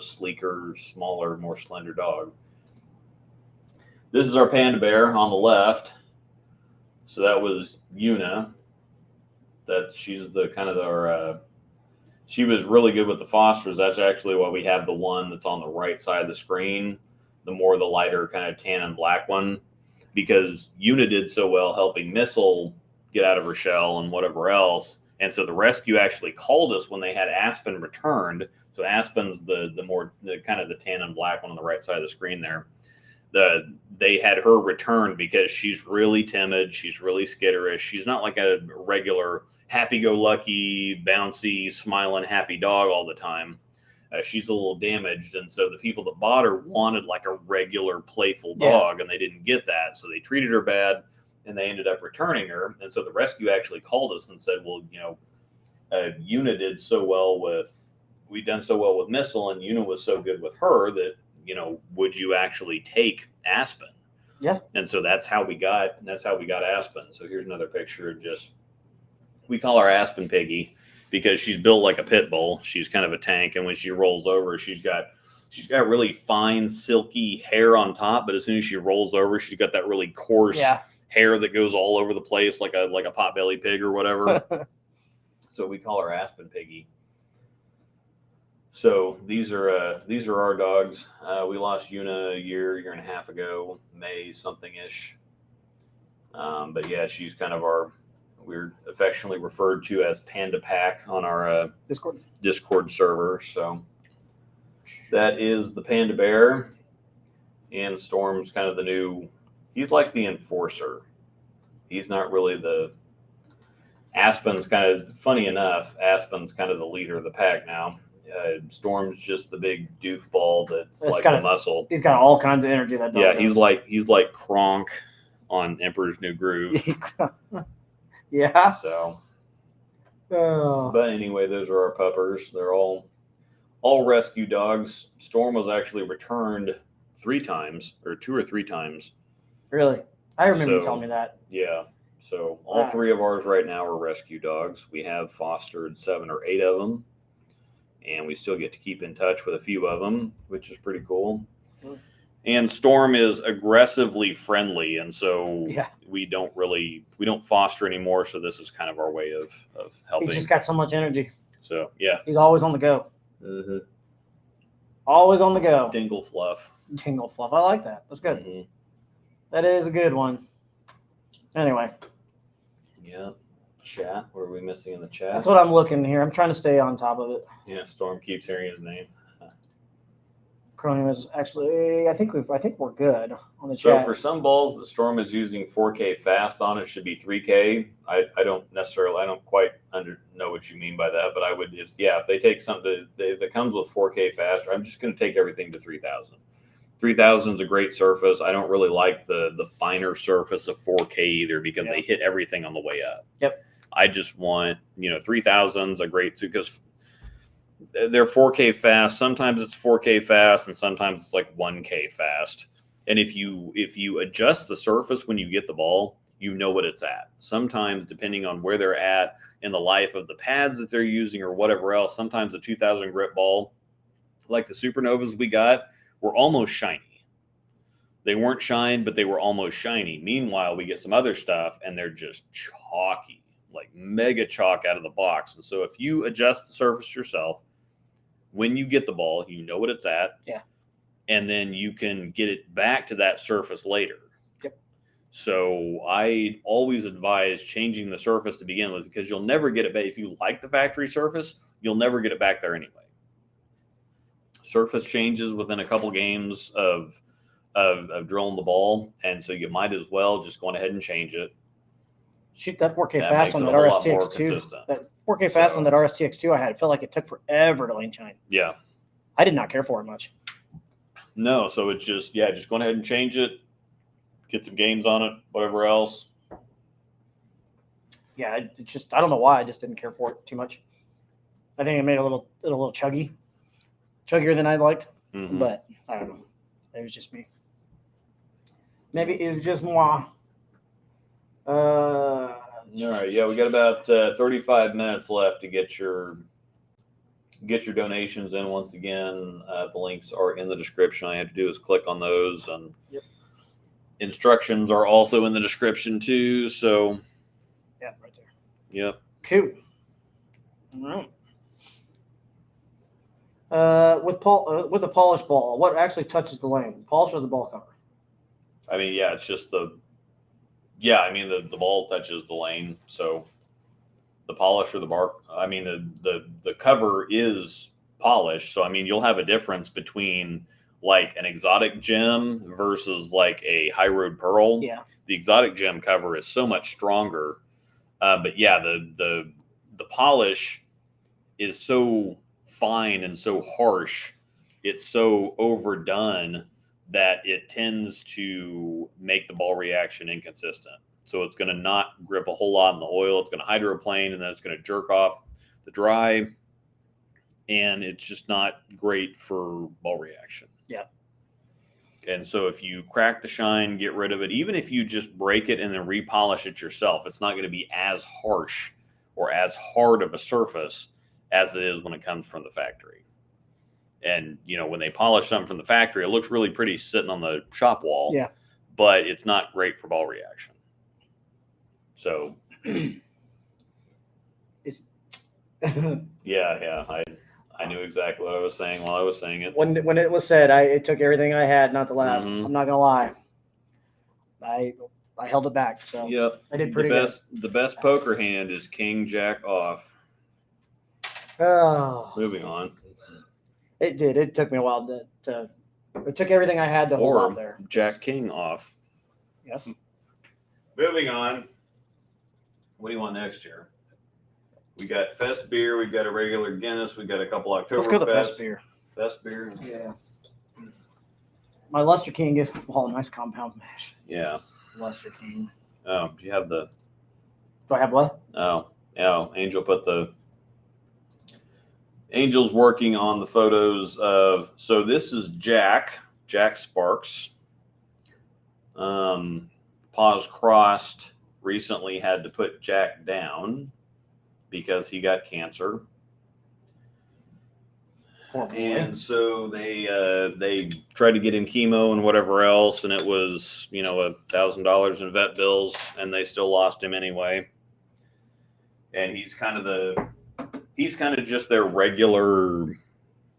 sleeker, smaller, more slender dog. This is our panda bear on the left. So that was Una. She's she was really good with the fosters. That's actually why we have the one that's on the right side of the screen, the lighter kind of tan and black one, because Una did so well helping Missile get out of her shell and whatever else. And so the rescue actually called us when they had Aspen returned. So Aspen's the kind of the tan and black one on the right side of the screen there. They had her returned because she's really timid. She's really skitterish. She's not like a regular happy-go-lucky, bouncy, smiling, happy dog all the time. She's a little damaged. And so the people that bought her wanted like a regular playful dog, and they didn't get that. So they treated her bad, and they ended up returning her. And so the rescue actually called us and said, well, Una did so well we'd done so well with Missile, and Una was so good with her that, would you actually take Aspen? Yeah. And so that's how we got Aspen. So here's another picture of we call her Aspen Piggy because she's built like a pit bull. She's kind of a tank. And when she rolls over, she's got really fine, silky hair on top. But as soon as she rolls over, she's got that really coarse hair that goes all over the place, like a potbelly pig or whatever. So we call her Aspen Piggy. So these are our dogs. We lost Una a year and a half ago, May something-ish. But yeah, she's kind of we're affectionately referred to as Panda Pack on our Discord server. So that is the Panda Bear, and Storm's kind of he's like the enforcer. He's not really Aspen's kind of, funny enough, Aspen's kind of the leader of the pack now. Storm's just the big doofball that's like a muscle. He's got all kinds of energy. That dog does. He's like Kronk on Emperor's New Groove. Yeah. So, but anyway, those are our puppers. They're all rescue dogs. Storm was actually returned 3 times, or 2 or 3 times. Really? I remember you telling me that. Yeah. So all 3 of ours right now are rescue dogs. We have fostered 7 or 8 of them. And we still get to keep in touch with a few of them, which is pretty cool. And Storm is aggressively friendly, and so we don't foster anymore. So this is kind of our way of helping. He's just got so much energy. So yeah, he's always on the go. Mm-hmm. Always on the go. Dingle Fluff. I like that. That's good. Mm-hmm. That is a good one. Anyway. Yeah. Chat. What are we missing in the chat? That's what I'm looking here. I'm trying to stay on top of it. Yeah, Storm keeps hearing his name. Chromium is actually, I think we're good on the chat. So for some balls that Storm is using 4K fast on, it should be 3K. I don't quite know what you mean by that, but I would if they take something, if it comes with 4K fast, I'm just going to take everything to 3000. 3000 is a great surface. I don't really like the finer surface of 4K either, because they hit everything on the way up. Yep. I just want, 3000's a great, because they're 4K fast. Sometimes it's 4K fast, and sometimes it's like 1K fast. And if you adjust the surface when you get the ball, you know what it's at. Sometimes, depending on where they're at in the life of the pads that they're using or whatever else, sometimes a 2000 grit ball, like the Supernovas we got, were almost shiny. They weren't shined, but they were almost shiny. Meanwhile, we get some other stuff and they're just chalky, like mega chalk out of the box. And so if you adjust the surface yourself, when you get the ball, you know what it's at. Yeah. And then you can get it back to that surface later. Yep. So I always advise changing the surface to begin with, because you'll never get it back. If you like the factory surface, you'll never get it back there anyway. Surface changes within a couple games of drilling the ball, and so you might as well just go on ahead and change it. Shoot, that 4K fast on that RSTX2. That 4K fast on that RSTX2 I had, it felt like it took forever to lane shine. Yeah. I did not care for it much. No, so it's just go ahead and change it, get some games on it, whatever else. Yeah, it's just, I don't know why, I just didn't care for it too much. I think it made it a little chuggy. Chuggier than I liked, but I don't know. It was just me. Maybe it was just moi. All right, yeah, we got about 35 minutes left to get your donations in. Once again, the links are in the description. All you have to do is click on those, and instructions are also in the description too. So, yeah, right there. Yep. Cool. All right. With a polished ball, what actually touches the lane? The polish or the ball cover? I mean, yeah, it's just the ball touches the lane, so the polish or the bark. I mean, the cover is polished, so I mean, you'll have a difference between like an exotic gem versus like a high road pearl. Yeah, the exotic gem cover is so much stronger, but yeah, the polish is so fine and so harsh, it's so overdone that it tends to make the ball reaction inconsistent. So it's going to not grip a whole lot in the oil. It's going to hydroplane, and then it's going to jerk off the dry, and it's just not great for ball reaction. Yeah. And so if you crack the shine, get rid of it, even if you just break it and then repolish it yourself, it's not going to be as harsh or as hard of a surface as it is when it comes from the factory. And, you know, when they polish something from the factory, it looks really pretty sitting on the shop wall. Yeah. But it's not great for ball reaction. So, yeah. I knew exactly what I was saying while I was saying it. When it was said, it took everything I had not to laugh. Mm-hmm. I'm not going to lie. I held it back. So yep. I did pretty good. The best poker hand is King Jack off. Oh. Moving on. It did. It took me a while to it took everything I had to hold out there. Jack King off. Yes. Moving on. What do you want next year? We got Fest beer. We got a regular Guinness. We got a couple Oktoberfest. Let's go to Fest beer. Fest beer. Yeah. My Luster King is nice compound mash. Yeah. Luster King. Oh, do you have the? Do I have what? Oh, Angel put the. Angel's working on the photos of. So this is Jack Sparks. Paws crossed. Recently had to put Jack down because he got cancer. And so they tried to get him chemo and whatever else, and it was, $1,000 in vet bills, and they still lost him anyway. And he's kind of just their regular,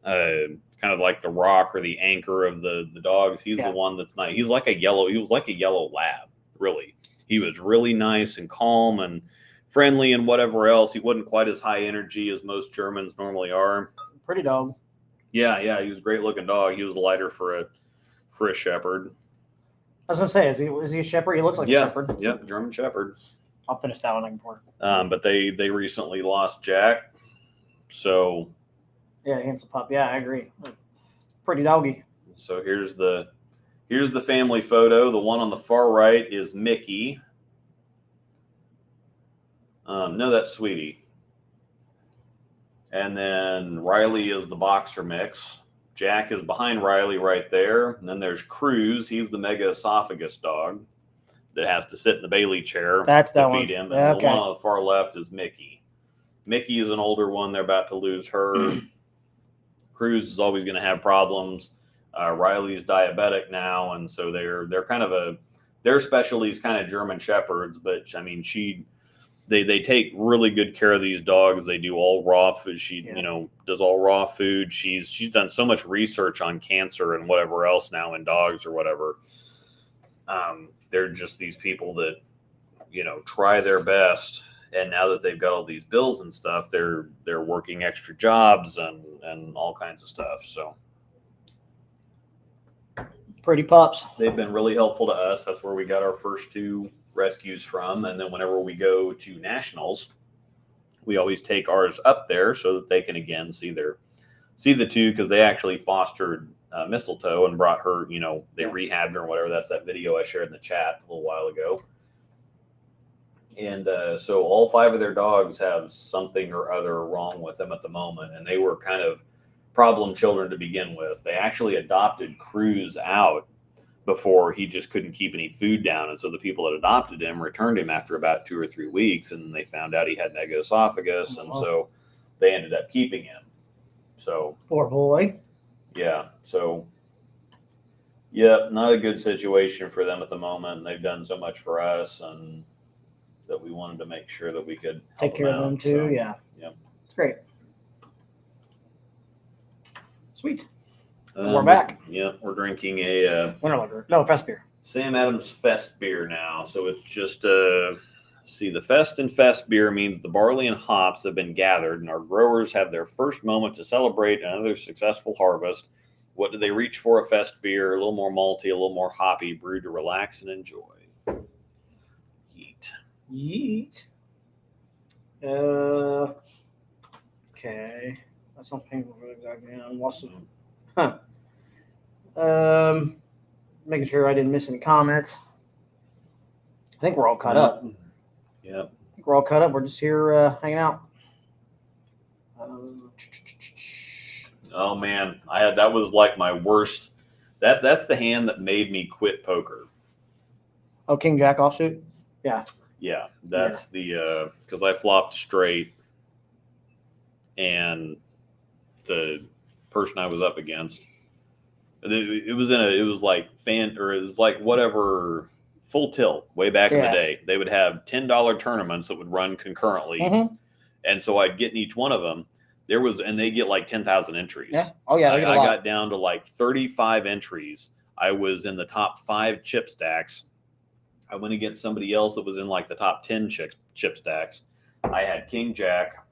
kind of like the rock or the anchor of the dogs. He's the one that's nice. He was like a yellow lab, really. He was really nice and calm and friendly and whatever else. He wasn't quite as high energy as most Germans normally are. Pretty dog. Yeah, he was a great looking dog. He was lighter for a shepherd. I was gonna say, is he a shepherd? He looks like a shepherd. Yeah, German shepherd. I'll finish that one. I can pour. But they recently lost Jack, so yeah, handsome pup. Yeah, I agree. Pretty doggy. So here's the family photo. The one on the far right is Mickey. No, that's Sweetie. And then Riley is the boxer mix. Jack is behind Riley right there. And then there's Cruz. He's the mega esophagus dog. that has to sit in the Bailey chair That's to that feed one. him. And Okay. the one on the far left is Mickey. Mickey is an older one. They're about to lose her. Cruz is always going to have problems. Riley's diabetic now, and so they're kind of their specialty is kind of German Shepherds. But I mean, they take really good care of these dogs. They do all raw food. She does all raw food. She's done so much research on cancer and whatever else now in dogs or whatever. They're just these people that try their best. And now that they've got all these bills and stuff, they're working extra jobs and all kinds of stuff. So pretty pups. They've been really helpful to us. That's where we got our first 2 rescues from. And then whenever we go to nationals, we always take ours up there so that they can again see the 2, because they actually fostered Mistletoe and brought her. They rehabbed her or whatever. That's that video I shared in the chat a little while ago. And so all 5 of their dogs have something or other wrong with them at the moment. And they were kind of problem children to begin with. They actually adopted Cruz out before he just couldn't keep any food down. And so the people that adopted him returned him after about 2 or 3 weeks. And they found out he had negative esophagus. And so they ended up keeping him. So poor boy. Yeah. So, yeah, not a good situation for them at the moment. And they've done so much for us, and that we wanted to make sure that we could take care of them too. So, yeah. It's great. Sweet. We're back. Yeah, we're drinking a Fest beer. Sam Adams Fest beer now. So it's just see, the Fest and Fest beer means the barley and hops have been gathered, and our growers have their first moment to celebrate another successful harvest. What do they reach for? A Fest beer, a little more malty, a little more hoppy, brewed to relax and enjoy. Yeet. Okay. That's not painful for the exact man. Making sure I didn't miss any comments. I think we're all caught up. Yeah. I think we're all caught up. We're just here hanging out. Oh man, that was like my worst. That's the hand that made me quit poker. Oh, King Jack offsuit? Yeah. Yeah, that's the because I flopped straight, and the person I was up against, it was like whatever full tilt way back in the day. They would have $10 tournaments that would run concurrently, and so I'd get in each one of them. And they get like 10,000 entries. Yeah. Oh yeah. I got down to like 35 entries. I was in the top 5 chip stacks. I went against somebody else that was in like the top 10 chip stacks. I had King Jack.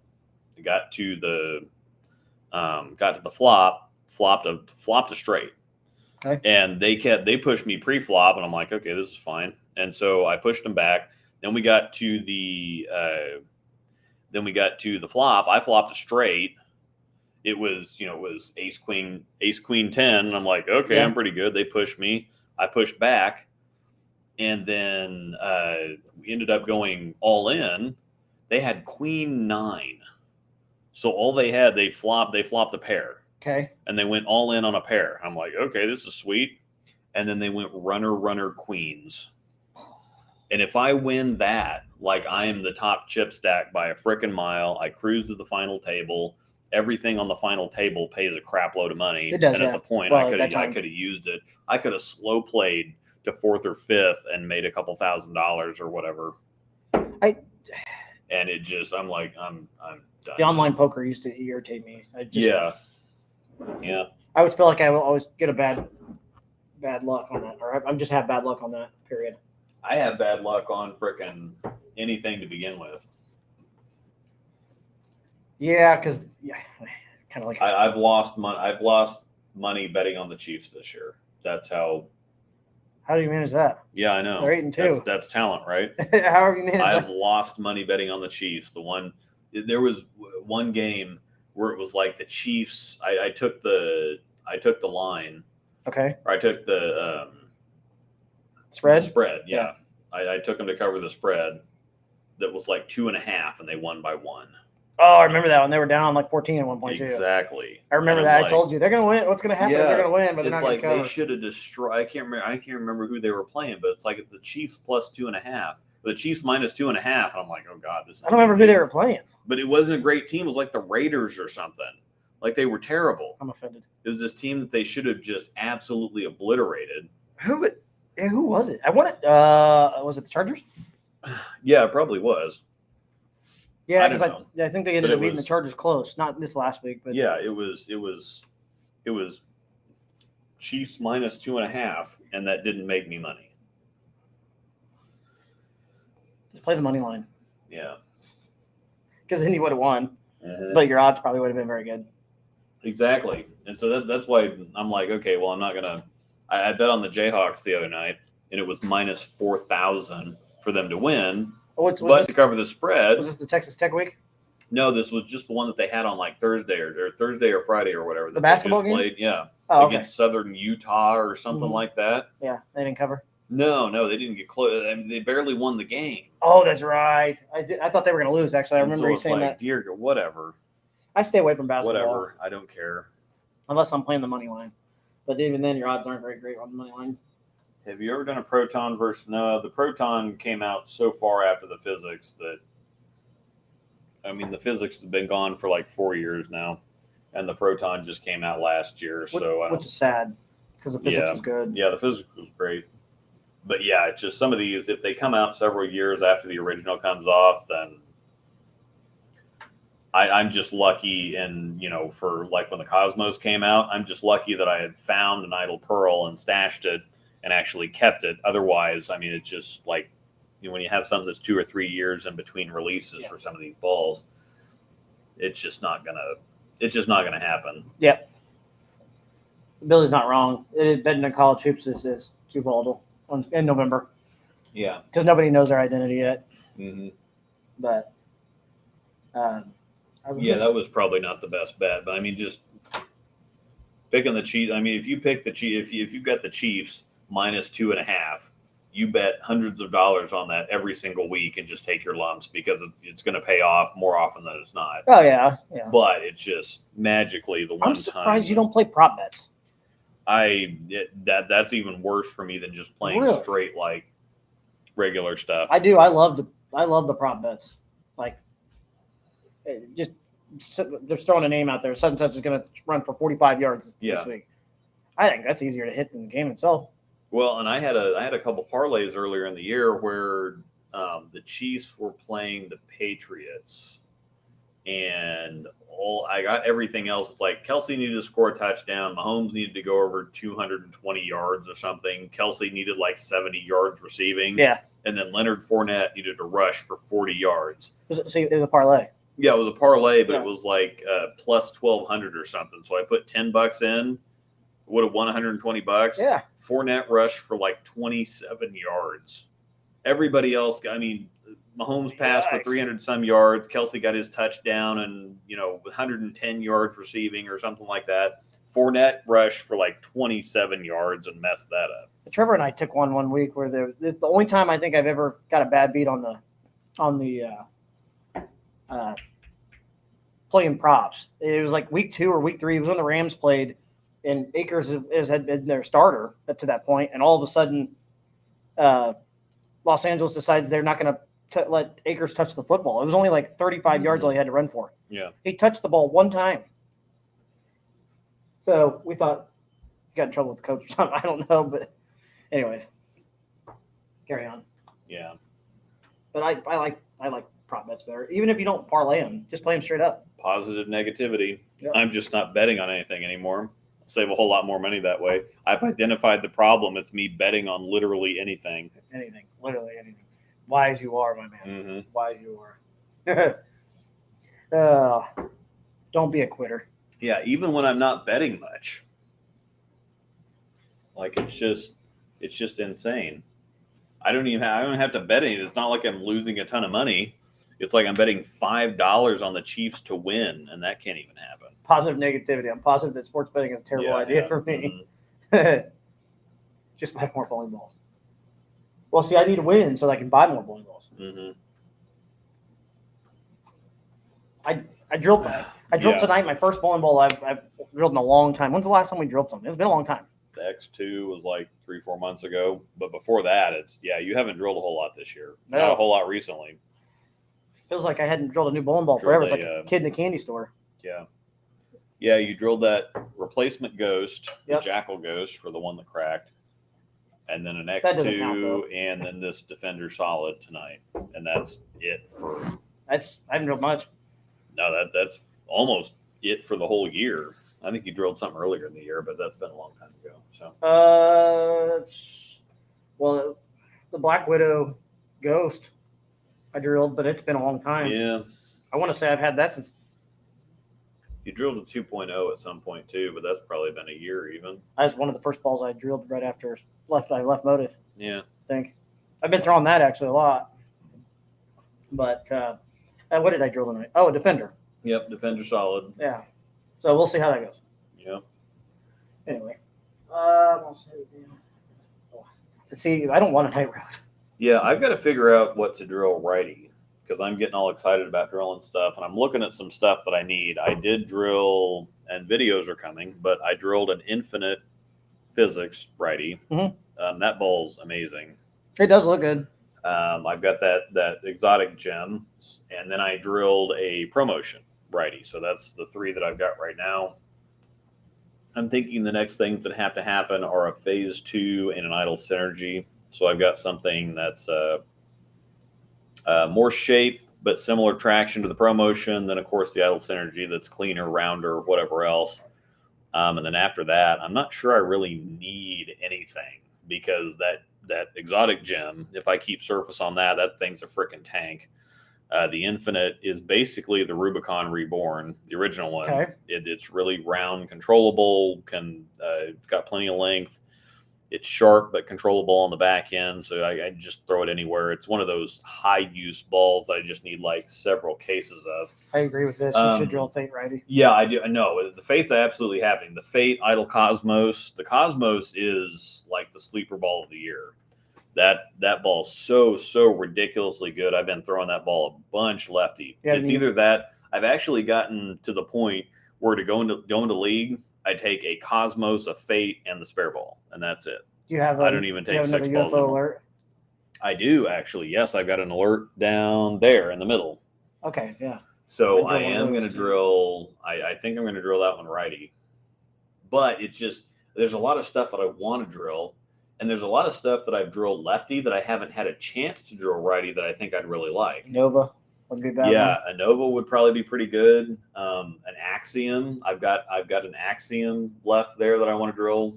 Got to the flop. Flopped a straight. Okay. And they pushed me pre-flop, and I'm like, okay, this is fine. And so I pushed them back. Then we got to the flop. I flopped a straight. It was ace queen 10, and I'm like, okay, I'm pretty good. They pushed me. I pushed back. And then we ended up going all in. They had queen 9. So all they flopped a pair. Okay. And they went all in on a pair. I'm like, okay, this is sweet. And then they went runner, queens. And if I win that, like I am the top chip stack by a frickin' mile, I cruise to the final table. Everything on the final table pays a crap load of money. It does, and at the point, I could have used it. I could have slow played to 4th or 5th and made a couple $1,000s or whatever. And it just, I'm done. The online poker used to irritate me. Yeah. I always feel like I will always get a bad luck on that, or I just have bad luck on that period. I have bad luck on frickin' anything to begin with. Yeah, because kind of like I've lost money betting on the Chiefs this year. That's how. How do you manage that? Yeah, I know. They're 8-2. That's talent, right? How have you managed I've lost money betting on the Chiefs. There was one game where it was like the Chiefs. I took the line. Okay. Or I took the spread. The spread, yeah. I took them to cover the spread. That was like 2.5, and they won by 1. Oh, I remember that one. They were down like 14 at one point too. Exactly. I remember that. I told you they're going to win. What's going to happen is they're going to win, but they're not going to cover. They should have destroyed. I can't remember who they were playing, but it's like the Chiefs plus 2.5, the Chiefs minus 2.5, and I'm like, oh god, this is. I don't remember who they were playing, but it wasn't a great team. It was like the Raiders or something. Like they were terrible. I'm offended. It was this team that they should have just absolutely obliterated. Who was it? I wanted. Was it the Chargers? Yeah, it probably was. Yeah, because I think they ended up beating the Chargers close. Not this last week, but yeah, it was Chiefs minus 2.5, and that didn't make me money. Just play the money line. Yeah, because then you would have won, but your odds probably would have been very good. Exactly, and so that's why I'm like, okay, well, I'm not gonna. I bet on the Jayhawks the other night, and it was minus 4,000 for them to win. To cover the spread. Was this the Texas Tech week? No, this was just the one that they had on like Thursday or Friday or whatever. The basketball game? Played, yeah. Oh, against Southern Utah or something like that. Yeah, they didn't cover. No, they didn't get close. I mean, they barely won the game. Oh, that's right. I thought they were going to lose, actually. I remember you saying that. Dear, whatever. I stay away from basketball. Whatever. I don't care. Unless I'm playing the money line. But even then, your odds aren't very great on the money line. Have you ever done a proton versus no? The proton came out so far after the physics that, I mean, the physics has been gone for like 4 years now, and the proton just came out last year. Which is sad because the physics was good. Yeah, the physics was great. But yeah, it's just some of these, if they come out several years after the original comes off, then I'm just lucky. And, for like when the Cosmos came out, I'm just lucky that I had found an idle pearl and stashed it and actually kept it. Otherwise, I mean, it's just like, when you have something that's 2 or 3 years in between releases for some of these balls, it's just not gonna happen. Yep. Billy's not wrong. Betting in college hoops is too volatile in November. Yeah. Because nobody knows their identity yet. Mm-hmm. But that was probably not the best bet. But I mean, just picking the Chiefs. I mean, if you pick the Chiefs, if you've got the Chiefs minus 2.5, you bet hundreds of dollars on that every single week and just take your lumps because it's going to pay off more often than it's not. Oh yeah. But it's just magically the one time. I'm surprised you don't play prop bets. That's even worse for me than just playing straight like regular stuff. I do. I love the prop bets. Like, just throwing a name out there. Such and such is going to run for 45 yards this week. I think that's easier to hit than the game itself. Well, and I had a couple parlays earlier in the year where the Chiefs were playing the Patriots, and I got everything else. It's like Kelsey needed to score a touchdown, Mahomes needed to go over 220 yards or something. Kelsey needed like 70 yards receiving. Yeah. And then Leonard Fournette needed to rush for 40 yards. So it was a parlay. Yeah, it was a parlay, but it was like plus 1,200 or something. So I put $10 in, would have won $120. Yeah. Fournette rushed for like 27 yards. Everybody else, Mahomes passed for 300 some yards. Kelsey got his touchdown and 110 yards receiving or something like that. Fournette rushed for like 27 yards and messed that up. Trevor and I took one week where it's the only time I think I've ever got a bad beat on the playing props. It was like week 2 or week 3. It was when the Rams played, and Akers had been their starter to that point, and all of a sudden, Los Angeles decides they're not going to let Akers touch the football. It was only like 35 yards all he had to run for. Yeah, he touched the ball one time. So we thought he got in trouble with the coach or something. I don't know, but anyways, carry on. Yeah, but I like prop bets better. Even if you don't parlay them, just play them straight up. Positive negativity. Yep. I'm just not betting on anything anymore. Save a whole lot more money that way. I've identified the problem. It's me betting on literally anything. Anything. Literally anything. Wise you are, my man. Mm-hmm. Wise you are. Don't be a quitter. Yeah, even when I'm not betting much. Like it's just insane. I don't have to bet anything. It's not like I'm losing a ton of money. It's like I'm betting $5 on the Chiefs to win, and that can't even happen. Positive negativity. I'm positive that sports betting is a terrible idea for me. Mm-hmm. Just buy more bowling balls. Well, see, I need to win so that I can buy more bowling balls. Mm-hmm. I drilled tonight. My first bowling ball I've drilled in a long time. When's the last time we drilled something? It's been a long time. The X2 was like 3-4 months ago, but before that, you haven't drilled a whole lot this year. No. Not a whole lot recently. Feels like I hadn't drilled a new bowling ball forever. It's like a kid in a candy store. Yeah. Yeah, you drilled that replacement Ghost, the Jackal Ghost for the one that cracked, and then an X2, and then this Defender Solid tonight, and that's it for. I haven't drilled much. No, that's almost it for the whole year. I think you drilled something earlier in the year, but that's been a long time ago. So. Well, the Black Widow Ghost I drilled, but it's been a long time. Yeah. I want to say I've had that since. You drilled a 2.0 at some point too, but that's probably been a year even. That was one of the first balls I drilled right after I left Motive. Yeah. I think. I've been throwing that actually a lot. But what did I drill tonight? Oh, a Defender. Yep, Defender Solid. Yeah. So we'll see how that goes. Yeah. Anyway. See, I don't want a tight road. Yeah, I've got to figure out what to drill righty because I'm getting all excited about drilling stuff, and I'm looking at some stuff that I need. I did drill, and videos are coming, but I drilled an Infinite Physics righty. Mm-hmm. That ball's amazing. It does look good. I've got that exotic gem, and then I drilled a ProMotion righty. So that's the 3 that I've got right now. I'm thinking the next things that have to happen are a phase 2 and an idle synergy. So I've got something that's more shape, but similar traction to the ProMotion. Then, of course, the idle synergy that's cleaner, rounder, whatever else. And then after that, I'm not sure I really need anything because that exotic gem, if I keep surface on that thing's a freaking tank. The Infinite is basically the Rubicon Reborn, the original one. Okay. It's really round, controllable, it's got plenty of length. It's sharp but controllable on the back end, so I just throw it anywhere. It's one of those high-use balls that I just need like several cases of. I agree with this. You should drill a Fate righty. Yeah, I do. No, the Fate's absolutely happening. The Fate, Idle Cosmos. The Cosmos is like the sleeper ball of the year. That ball's so ridiculously good. I've been throwing that ball a bunch lefty. Yeah, it's either that. I've actually gotten to the point where to go into league, I take a Cosmos, a Fate, and the spare ball, and that's it. Do you have? I don't even take 6 balls. UFO alert? I do actually. Yes, I've got an alert down there in the middle. Okay, yeah. So I am going to drill. I think I'm going to drill that one righty, but there's a lot of stuff that I want to drill. And there's a lot of stuff that I've drilled lefty that I haven't had a chance to drill righty that I think I'd really like. Nova would be bad. Yeah, a Nova would probably be pretty good. An Axiom. I've got an Axiom left there that I want to drill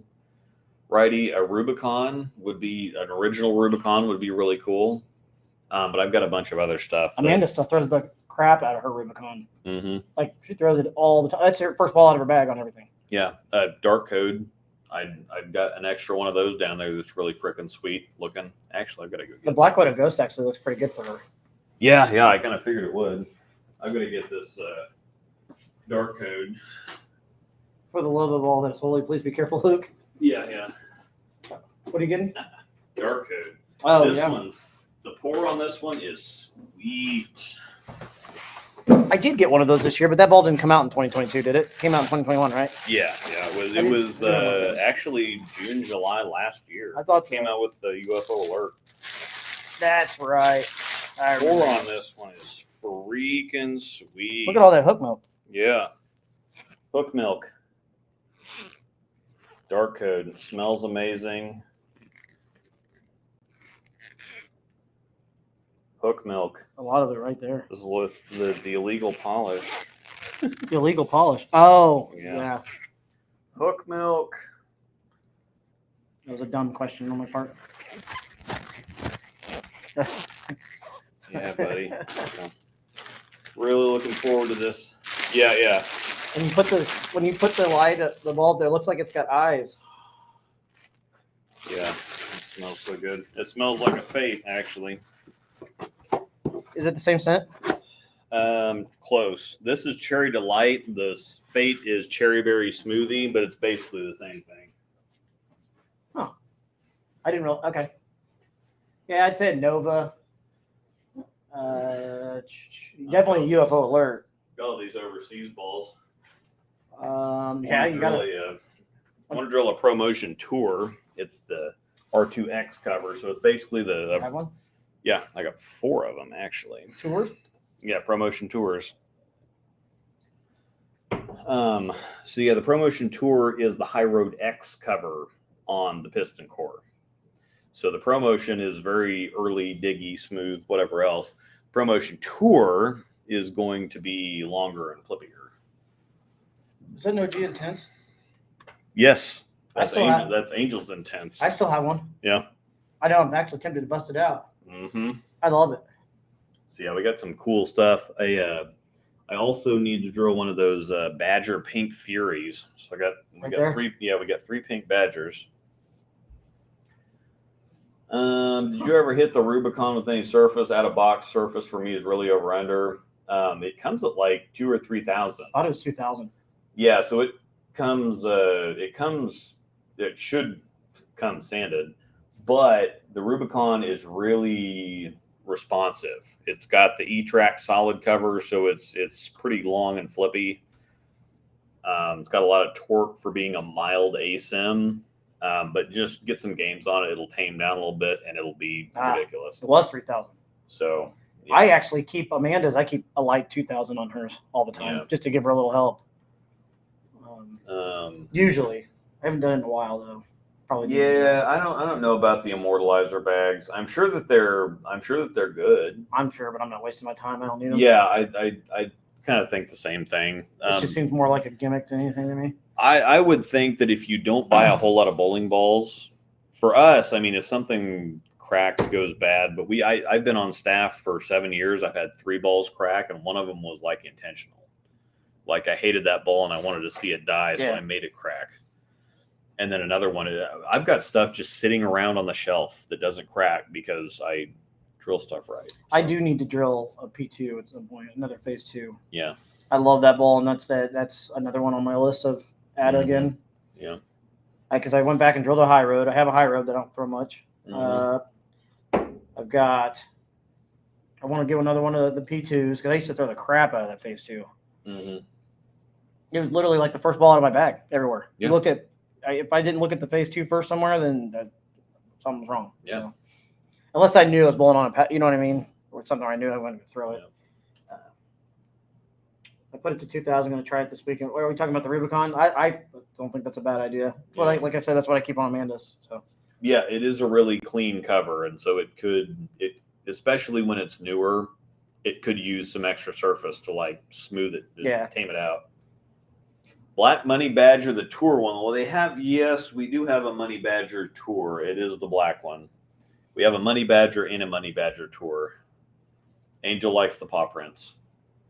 righty. A Rubicon would be an original Rubicon would be really cool. But I've got a bunch of other stuff. Amanda still throws the crap out of her Rubicon. Mm-hmm. Like she throws it all the time. That's her first ball out of her bag on everything. Yeah, Dark Code. I've got an extra one of those down there that's really freaking sweet looking. Actually, I've got to go get the Black Widow Ghost actually looks pretty good for her. Yeah, I kind of figured it would. I'm going to get this Dark Code. For the love of all that's holy, please be careful, Luke. Yeah. What are you getting? Dark Code. Oh, The pour on this one is sweet. I did get one of those this year, but that ball didn't come out in 2022, did it? It came out in 2021, right? Yeah. It was actually June, July last year. I thought it came out with the UFO alert. That's right. Pour on this one is freaking sweet. Look at all that hook milk. Yeah. Hook milk. Dark Code. It smells amazing. Hook milk. A lot of it right there. This is with the illegal polish. The illegal polish. Oh, yeah. Hook milk. That was a dumb question on my part. Yeah, buddy. Really looking forward to this. Yeah. When you put the light, the bulb there, it looks like it's got eyes. Yeah, it smells so good. It smells like a Fate, actually. Is it the same scent? Close. This is Cherry Delight. The Fate is Cherry Berry Smoothie, but it's basically the same thing. Huh. I didn't really. Okay. Yeah, I'd say Nova. Definitely UFO alert. Got all these overseas balls. Yeah, you got I want to drill a ProMotion Tour. It's the R2X cover, so it's basically You have one? Yeah, I got 4 of them actually. Tours? Yeah, ProMotion Tours. So yeah, the ProMotion Tour is the High Road X cover on the piston core. So the ProMotion is very early, diggy, smooth, whatever else. ProMotion Tour is going to be longer and flippier. Is that no G Intense? Yes, I still have- that's Angel's Intense. I still have one. Yeah. I know. I'm actually tempted to bust it out. Mm-hmm. I love it. So yeah, we got some cool stuff. I also need to drill one of those Badger Pink Furies. So we got 3. Yeah, we got 3 pink Badgers. Did you ever hit the Rubicon with any surface? Out of box surface for me is really over under. It comes at like 2,000 or 3,000. I thought it was 2,000. Yeah, so it comes. It should come sanded, but the Rubicon is really responsive. It's got the E-Track solid cover, so it's pretty long and flippy. It's got a lot of torque for being a mild ASIM. But just get some games on it. It'll tame down a little bit, and it'll be ridiculous. It was 3,000. So yeah. I actually keep Amanda's. I keep a light 2,000 on hers all the time, just to give her a little help. Usually, I haven't done it in a while though. Probably. Yeah, I don't know about the Immortalizer bags. I'm sure that they're good. I'm sure, but I'm not wasting my time. I don't need them. Yeah, I kind of think the same thing. It just seems more like a gimmick than anything to me. I would think that if you don't buy a whole lot of bowling balls, for us, I mean, if something cracks, goes bad, but I've been on staff for 7 years. I've had 3 balls crack, and one of them was like intentional. Like I hated that ball and I wanted to see it die, so I made it crack. And then another one, I've got stuff just sitting around on the shelf that doesn't crack because I drill stuff right. So. I do need to drill a P2 at some point, another phase 2. Yeah. I love that ball, and that's another one on my list of add again. Yeah. Because I went back and drilled a high road. I have a high road that I don't throw much. I want to give another one of the P2s because I used to throw the crap out of that phase 2. It was literally like the first ball out of my bag everywhere. Yeah. You looked at, if I didn't look at the phase 2 first somewhere, then something was wrong. Yeah. So, unless I knew I was bowling on a, you know what I mean? Or something I knew I wanted to throw it. I put it to 2,000. Going to try it this weekend. Are we talking about the Rubicon? I don't think that's a bad idea. But like I said, that's what I keep on Amanda's. So. Yeah, it is a really clean cover, and so it especially when it's newer, it could use some extra surface to like smooth it, tame it out. Black Money Badger, the Tour one. Well, we do have a Money Badger Tour. It is the black one. We have a Money Badger and a Money Badger Tour. Angel likes the paw prints.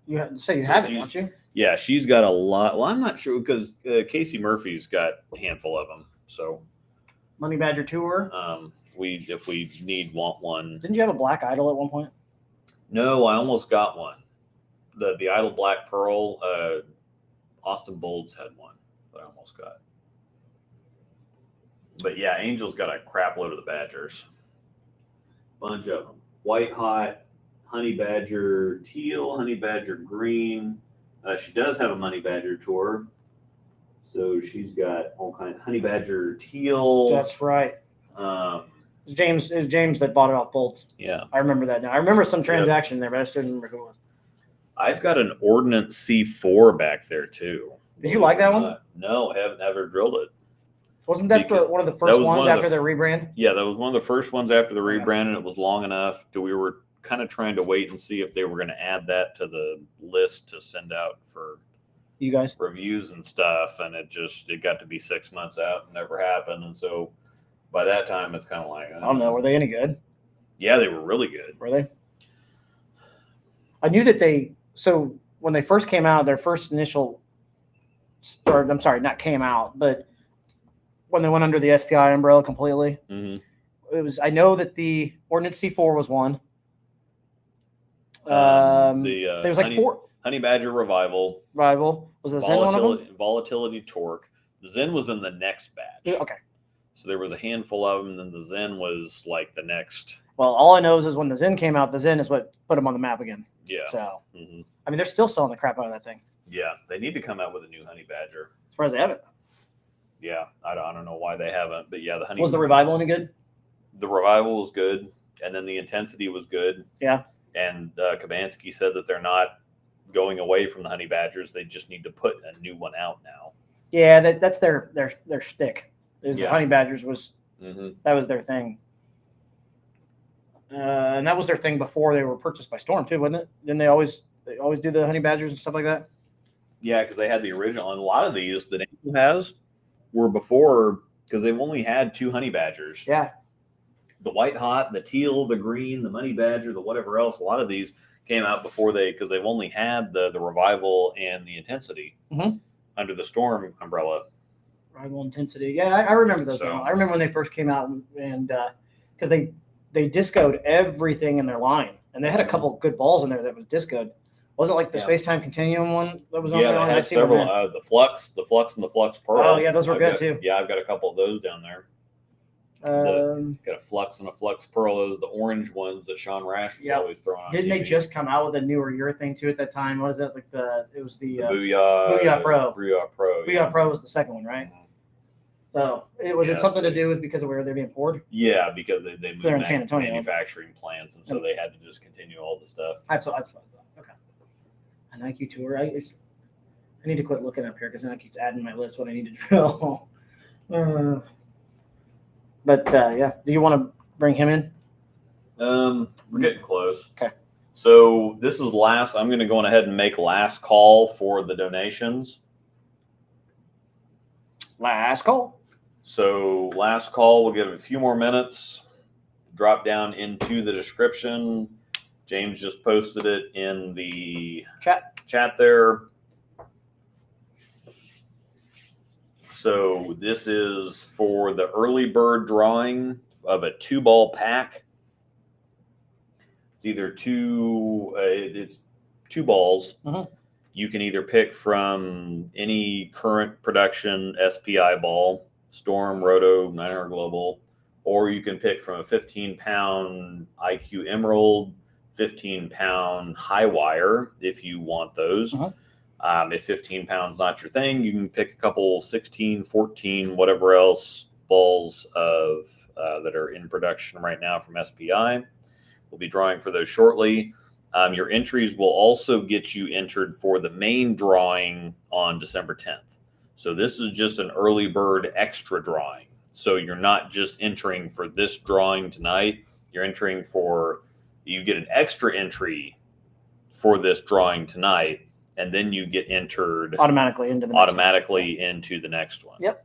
You have it, don't you? Yeah, she's got a lot. Well, I'm not sure because Casey Murphy's got a handful of them. So Money Badger Tour. If we want one. Didn't you have a black idol at one point? No, I almost got one. The idol black pearl. Austin Bolds had one that I almost got. But yeah, Angel's got a crap load of the Badgers. Bunch of them. White Hot, Honey Badger Teal, Honey Badger Green. She does have a Money Badger Tour. So she's got all kinds of Honey Badger Teal. That's right. It was James that bought it off Bolts. Yeah. I remember that now. I remember some transaction there, but I just didn't remember who it was. I've got an Ordnance C4 back there too. Did you like that one? No, I haven't ever drilled it. Wasn't that one of the first ones after the rebrand? Yeah, that was one of the first ones after the rebrand, and it was long enough that we were kind of trying to wait and see if they were going to add that to the list to send out for you guys reviews and stuff, and it got to be 6 months out and never happened. And so by that time, it's kind of like, I don't know, were they any good? Yeah, they were really good. Were they? I knew that so when they first came out, their first initial, or I'm sorry, not came out, but when they went under the SPI umbrella completely, I know that the Ordnance C4 was one. There was like 4. Honey Badger Revival. Was the Zen one of them? Volatility Torque. The Zen was in the next batch. Okay. So there was a handful of them, and then the Zen was like the next. Well, all I know is when the Zen came out, the Zen is what put them on the map again. Yeah. So, hmm I mean, they're still selling the crap out of that thing. Yeah. They need to come out with a new honey badger. As far as they haven't. Yeah. I don't know why they haven't, but yeah, the honey. Was the revival any good? The revival was good, and then the intensity was good. Yeah. And Kabansky said that they're not going away from the honey badgers. They just need to put a new one out now. Yeah, that's their shtick. Is the Yeah. honey badgers was hmm that was their thing. And that was their thing before they were purchased by Storm too, wasn't it? Didn't they always do the honey badgers and stuff like that? Yeah, because they had the original, and a lot of these that Angel has were before, because they've only had 2 honey badgers. Yeah. The white hot, the teal, the green, the money badger, the whatever else. A lot of these came out before because they've only had the revival and the intensity under the Storm umbrella. Rival intensity. Yeah, I remember those. So- I remember when they first came out, and because they discoed everything in their line, and they had a couple good balls in there that was discoed. Wasn't like the Yeah. Space Time Continuum one that was on Yeah, there? they I had see one several. there. The Flux, and the Flux Pearl. Oh, yeah, those were good, too. Yeah, I've got a couple of those down there. Got a Flux and a Flux Pearl. Those are the orange ones that Sean Rash was Yeah. always throwing on Didn't they TV. just come out with a newer urethane too at that time? What is that? Like it was the Booyah Booyah Pro. Booyah Pro. Booyah Pro was the second one, right? So it was Yeah, it something so to do with because of where they're being poured? Yeah, because they moved They're in San Antonio. manufacturing plants, and so they had to just continue all the stuff. That's what I thought. Okay. A Nike tour. I need to quit looking up here because then it keeps adding my list what I need to drill. Yeah. Do you want to bring him in? We're getting close. Okay. So this is last. I'm going to go on ahead and make last call for the donations. Last call. So last call. We'll give it a few more minutes. Drop down into the description. James just posted it in the chat there. So this is for the early bird drawing of a 2-ball pack. It's either it's 2 balls. You can either pick from any current production SPI ball, Storm, Roto, 900 Global, or you can pick from a 15-pound IQ Emerald, 15-pound high wire if you want those. If 15 pounds not your thing, you can pick a couple 16, 14, whatever else balls of that are in production right now from SPI. We'll be drawing for those shortly. Your entries will also get you entered for the main drawing on December 10th. So this is just an early bird extra drawing. So you're not just entering for this drawing tonight. You're entering you get an extra entry for this drawing tonight, and then you get entered automatically into the next one. Yep.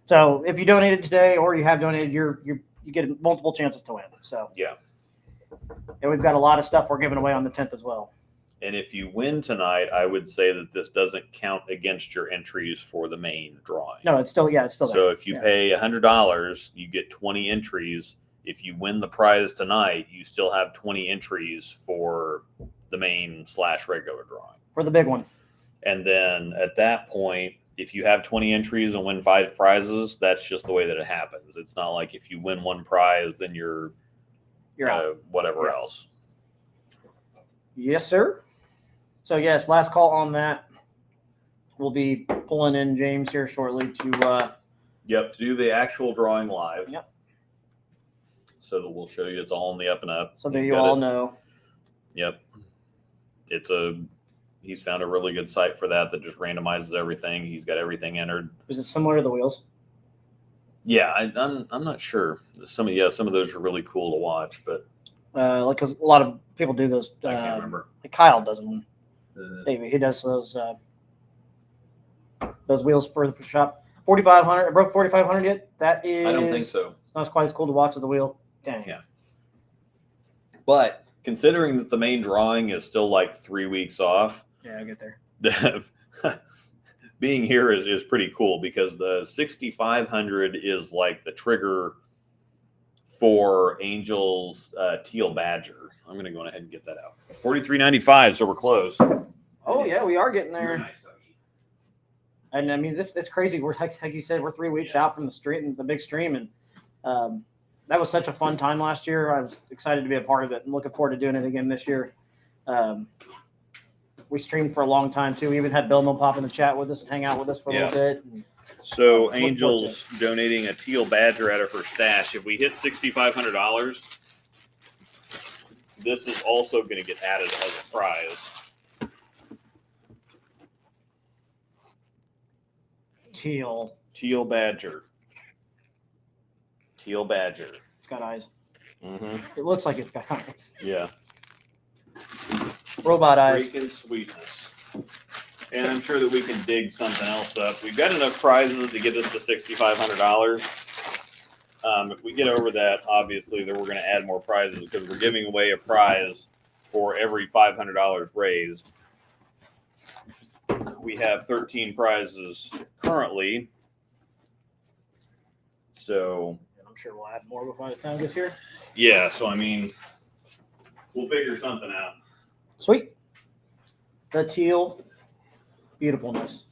So if you donated today or you have donated, you get multiple chances to win. So yeah. And we've got a lot of stuff we're giving away on the 10th as well. And if you win tonight, I would say that this doesn't count against your entries for the main drawing. No, it's still there. So if you pay $100, you get 20 entries. If you win the prize tonight, you still have 20 entries for the main / regular drawing. For the big one. And then at that point, if you have 20 entries and win 5 prizes, that's just the way that it happens. It's not like if you win 1 prize, then you're out. Whatever else. Yes, sir. So yes, last call on that. We'll be pulling in James here shortly to to do the actual drawing live. Yep. So that we'll show you it's all in the up and up. So that you all know. Yep. He's found a really good site for that just randomizes everything. He's got everything entered. Is it similar to the wheels? Yeah, I'm not sure. Some of those are really cool to watch, but because a lot of people do those. I can't remember. Like Kyle does them. Maybe he does those wheels for the shop. 4,500. Broke 4,500 yet? That is. I don't think so. Not quite as cool to watch as the wheel. Dang. Yeah. But considering that the main drawing is still like 3 weeks off. Yeah, I get there. Being here is pretty cool because the 6,500 is like the trigger for Angel's Teal Badger. I'm going to go ahead and get that out. $43.95, so we're close. Oh, yeah, we are getting there. Nice. And I mean, it's crazy. We're like you said, we're 3 weeks out from the big stream, and that was such a fun time last year. I was excited to be a part of it and looking forward to doing it again this year. We streamed for a long time too. We even had Bill Mill pop in the chat with us and hang out with us for a little bit. And, so Angel's donating a teal badger out of her stash. If we hit $6,500, this is also going to get added as a prize. Teal badger. Teal badger. It's got eyes. Mm-hmm. It looks like it's got eyes. Yeah. Robot eyes. Freaking sweetness. And I'm sure that we can dig something else up. We've got enough prizes to get us to $6,500. If we get over that, obviously, then we're going to add more prizes because we're giving away a prize for every $500 raised. We have 13 prizes currently. So I'm sure we'll add more before the time gets here. yeah, so I mean, we'll figure something out. Sweet. The teal beautifulness.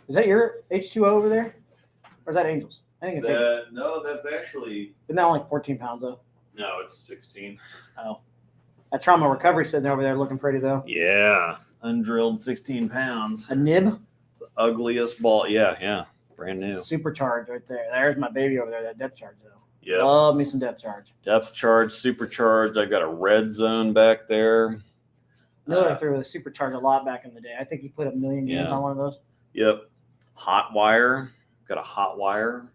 Is that your H2O over there? Or is that Angel's? I think it's no, that's actually... Isn't that only 14 pounds, though? No, it's 16. Oh. That trauma recovery sitting over there looking pretty, though. Yeah. Undrilled 16 pounds. A nib? The ugliest ball. Yeah. Brand new. Supercharged right there. There's my baby over there, that depth charge, though. Yeah. Love me some depth charge. Depth charge, supercharged. I got a red zone back there. Miller threw a supercharge a lot back in the day. I think he put 1 million games on one of those. Yep. Hot wire. Got a hot wire.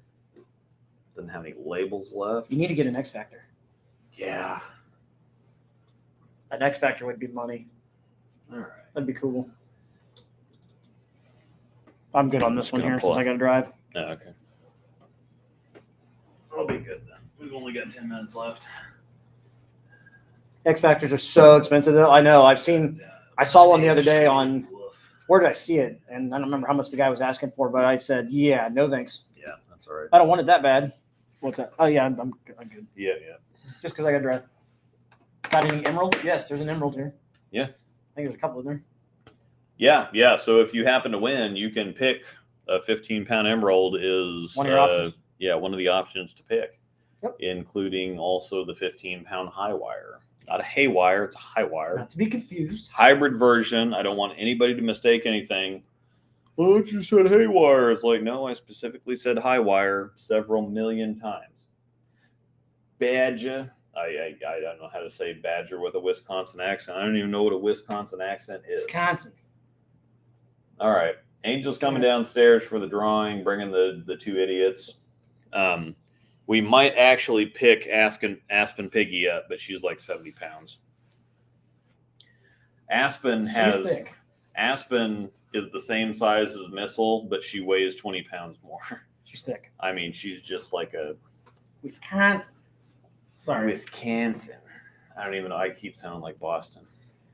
Doesn't have any labels left. You need to get an X Factor. Yeah. An X Factor would be money. All right. That'd be cool. I'm good on this one here since I got to drive. Oh, okay. I'll be good then. We've only got 10 minutes left. X Factors are so expensive, though. I know. I saw one the other day on, where did I see it? And I don't remember how much the guy was asking for, but I said, yeah, no thanks. Yeah, that's all right. I don't want it that bad. What's that? Oh, yeah, I'm good. Yeah. Just because I got to drive. Got any emeralds? Yes, there's an emerald here. Yeah. I think there's a couple in there. Yeah. So if you happen to win, you can pick a 15-pound emerald is one of your options. Yeah, one of the options to pick, yep. Including also the 15-pound high wire. Not a haywire, it's a high wire. Not to be confused. Hybrid version. I don't want anybody to mistake anything. Oh, you said haywire. It's like, no, I specifically said high wire several million times. Badger. I don't know how to say badger with a Wisconsin accent. I don't even know what a Wisconsin accent is. Wisconsin. All right. Angel's coming downstairs for the drawing, bringing the two idiots. We might actually pick Aspen Piggy up, but she's like 70 pounds. Aspen is the same size as Missile, but she weighs 20 pounds more. She's thick. I mean, she's just like a Wisconsin. Sorry. Wisconsin. I don't even know. I keep sounding like Boston.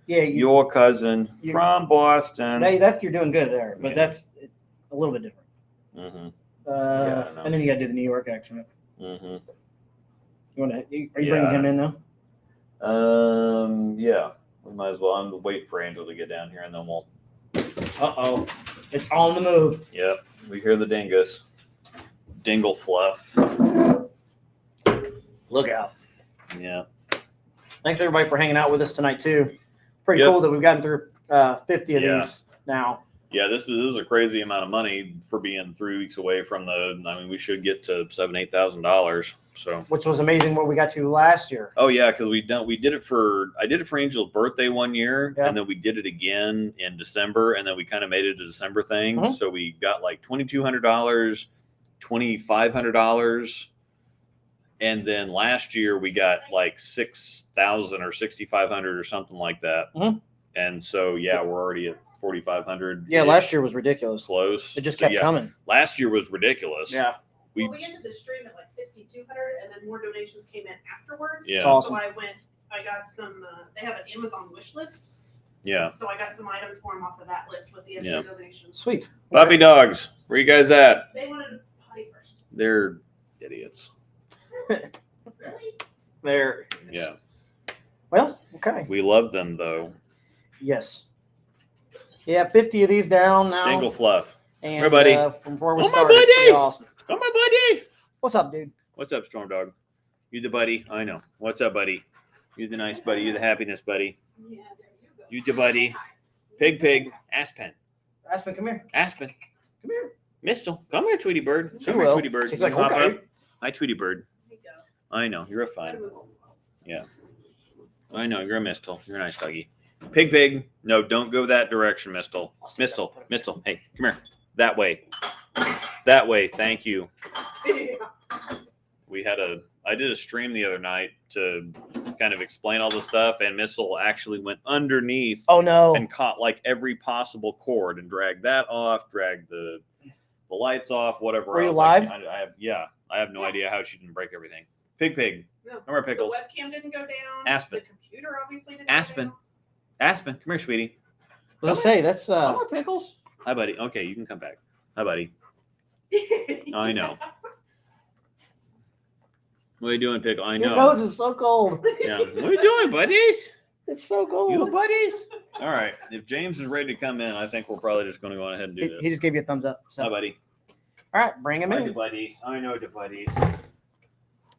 Yeah. Your cousin from Boston. You're doing good there, but that's a little bit different. Mm-hmm. And then you got to do the New York accent. Mm-hmm. Are you bringing him in now? Yeah. We might as well. I'm waiting for Angel to get down here, and then we'll. Uh-oh. It's on the move. Yep. We hear the dingus. Dingle fluff. Look out. Yeah. Thanks, everybody, for hanging out with us tonight, too. Pretty cool that we've gotten through 50 of these now. Yeah, this is a crazy amount of money for being 3 weeks away from we should get to $7,000-8,000. So, which was amazing what we got to last year. Oh yeah, because I did it for Angel's birthday one year, and then we did it again in December, and then we kind of made it a December thing. Mm-hmm. So we got like $2,200, $2,500, and then last year we got like $6,000 or $6,500 or something like that. Mm-hmm. And so we're already at $4,500. Yeah, last year was ridiculous. Close. It just kept coming. Last year was ridiculous. Yeah. We ended the stream at like 6,200, and then more donations came in afterwards. Yeah. Awesome. So I got some. They have an Amazon wish list. Yeah. So I got some items for them off of that list with the extra donations. Sweet. Puppy dogs. Where you guys at? They wanted potty first. They're idiots. Really? They're. Yeah. Well, okay. We love them though. Yes. Yeah, 50 of these down now. Dingle fluff. And buddy. From where we started, it's pretty awesome. Come on, buddy. What's up, dude? What's up, Storm Dog? You the buddy? I know. What's up, buddy? You're the nice buddy. You're the happiness buddy. Yeah, there you go. You the buddy. Pig. Aspen. Aspen, come here. Aspen. Come here. Mistle. Come here, Tweety Bird. She Come here, will. Tweety Bird. She's You like, pop okay. up. Hi, Tweety Bird. There you go. I know. You're a fine. Gotta move on. Yeah. I know. You're a Mistle. You're a nice doggy. Pig. No, don't go that direction, Mistle. Mistle. Hey, come here. That way. That way. Thank you. I did a stream the other night to kind of explain all the stuff, and Mistle actually went underneath Oh no. and caught like every possible cord and dragged that off, dragged the lights off, whatever. Were you else. live? I have no idea how she didn't break everything. Pig. No, Come here, Pickles. The webcam didn't go down. Aspen. The computer obviously didn't Aspen. go Aspen, come here, sweetie. Let's say that's Come here, Pickles. Hi, buddy. Okay, you can come back. Hi, buddy. down. I know. What are you doing, Pickle? I Your know. nose is so cold. Yeah. What are you doing, buddies? It's so cold. You buddies? All right. If James is ready to come in, I think we're probably just going to go ahead and do He this. just gave you a thumbs up. So. Hi, buddy. All right, bring him Hi, in. the buddies. I know the buddies.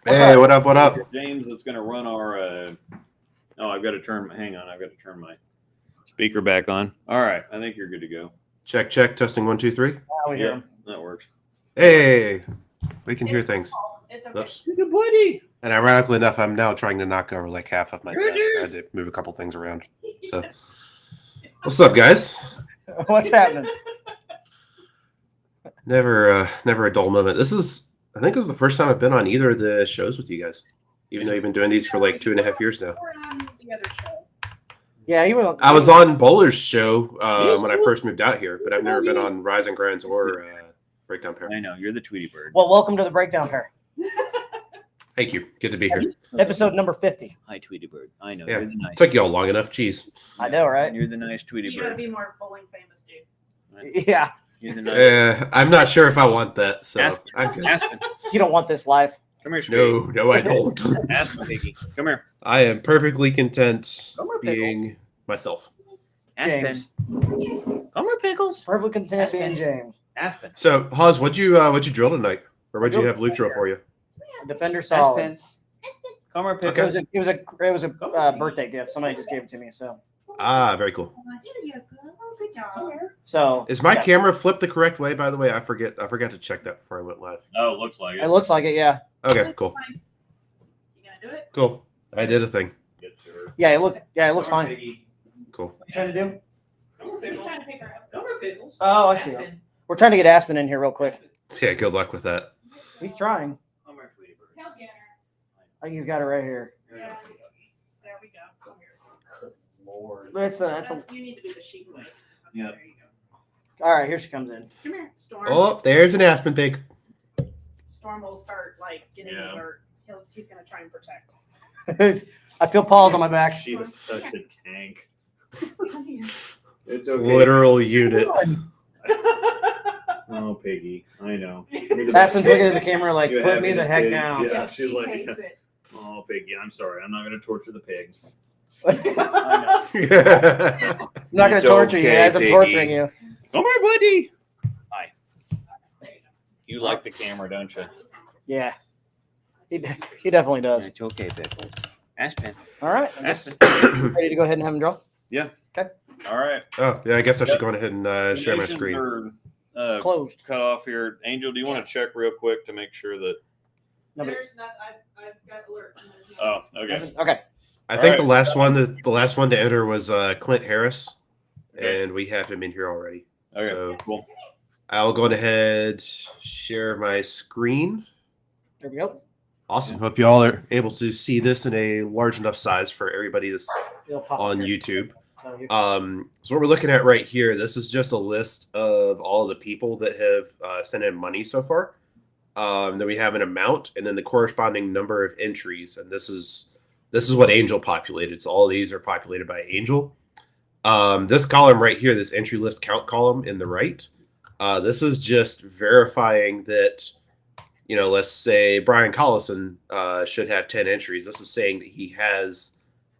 Hey, what up? What up? James, that's going to run our. I've got to turn. Hang on, I've got to turn my speaker back on. All right, I think you're good to go. Check. Testing 1, 2, 3. Now we hear him. That works. Hey, we can hear things. It's okay. Oops. You're the buddy. And ironically enough, I'm now trying to knock over like half of my Good desk. news. I had to move a couple things around. So, what's up, guys? What's happening? Never a dull moment. I think this is the first time I've been on either of the shows with you guys, even though you've been doing these for like 2.5 years now. We're on the other show. Yeah, you were. I was on Bowler's show Yes, when I you were. first moved out here, but I've never been on Rise and Grinds or Breakdown Pair. I know you're the Tweety Bird. Well, welcome to the breakdown pair. Thank you. Good to be here. Episode number 50. Hi, Tweety Bird. I know Yeah. you're the nice. Took y'all long enough. Jeez. I know, right? You're the nice Tweety You gotta Bird. be more bowling famous, dude. Yeah. You're the nice. I'm not sure if I want that. So Aspen. I'm good. Aspen. You don't want this life. Come here, sweetie. No, I don't. Aspen, piggy. Come here. I am perfectly content Come here, being myself. Aspen. James. Come here, Pickles. Perfect content Aspen. being James. Aspen. So, Hawes, what'd you drill tonight, or what'd you have Luke drill for you? Defender solid. Aspen. Come here, It Pickles. was a birthday gift. Somebody just gave it to me. So Very cool. There you go. Good job. so Is my yeah. camera flipped the correct way? By the way, I forgot to check that before I went live. Oh, it looks like It looks like it. Yeah. Okay, cool, You gonna do it? cool. I did a thing. Get to her. Yeah. It looks Come fine. here, piggy. Cool. What you trying to do? He's trying to pick her up. Come here, Pickles. Oh, I see. We're trying to get Aspen in here real quick. Yeah, good luck with that. He's trying. Come here, Tweety Bird. Help get her. I think he's got it right here. Yeah. There we go. Come here. Lord. You need to be the sheep way. Okay, Yeah. There you go. All right. Here she comes in. Come here, Storm. Oh, there's an Aspen pig. Storm will start like getting Yeah. alert. He's gonna try and protect. I feel paws on my back. She is such a tank. Come here. It's okay. Literal unit. Oh, piggy. I know. Aspen's looking at the camera like, You put me the happiness, heck pig. down. Yeah, she's she like, hates it. Oh, piggy. I'm sorry. I'm not going to torture the pig. I'm not going It's to torture you okay, as I'm piggy. torturing you. Come here, buddy. Hi. You like the camera, don't you? Yeah. He definitely does. It's okay, Pickles. Aspen. All right. I guess Aspen. ready to go ahead and have him draw? All right. Oh, yeah. I guess I should go on ahead and share my Donations screen. are, Closed. cut off here. Angel, do you want to check real quick to make sure that? Nobody. There's not. I've got alerts. and there's Oh, nothing. okay. Okay. I All think right. the last one to enter was Clint Harris, Okay. and we have him in here already. Okay. So Cool. I'll go ahead share my screen. There we go. Awesome. Hope you all are able to see this in a large enough size for everybody that's It'll pop on up. YouTube. Oh, you- So what we're looking at right here, this is just a list of all of the people that have sent in money so far. Then we have an amount and then the corresponding number of entries. And this is what Angel populated. So all of these are populated by Angel. This column right here, this entry list count column in the right, this is just verifying that, let's say Brian Collison should have 10 entries. This is saying that he has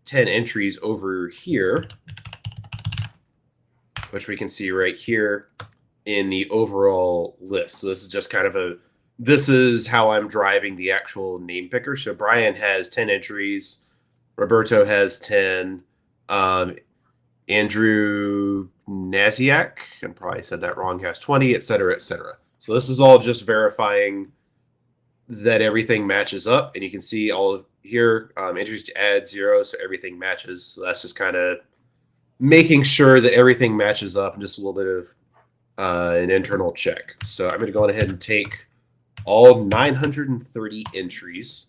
10 entries over here, which we can see right here in the overall list. So this is just kind of this is how I'm driving the actual name picker. So Brian has 10 entries. Roberto has 10. Andrew Naziak, I probably said that wrong, has 20, et cetera, et cetera. So this is all just verifying that everything matches up. And you can see all here, entries to add 0, so everything matches. So that's just kind of making sure that everything matches up and just a little bit of an internal check. So I'm going to go ahead and take all 930 entries.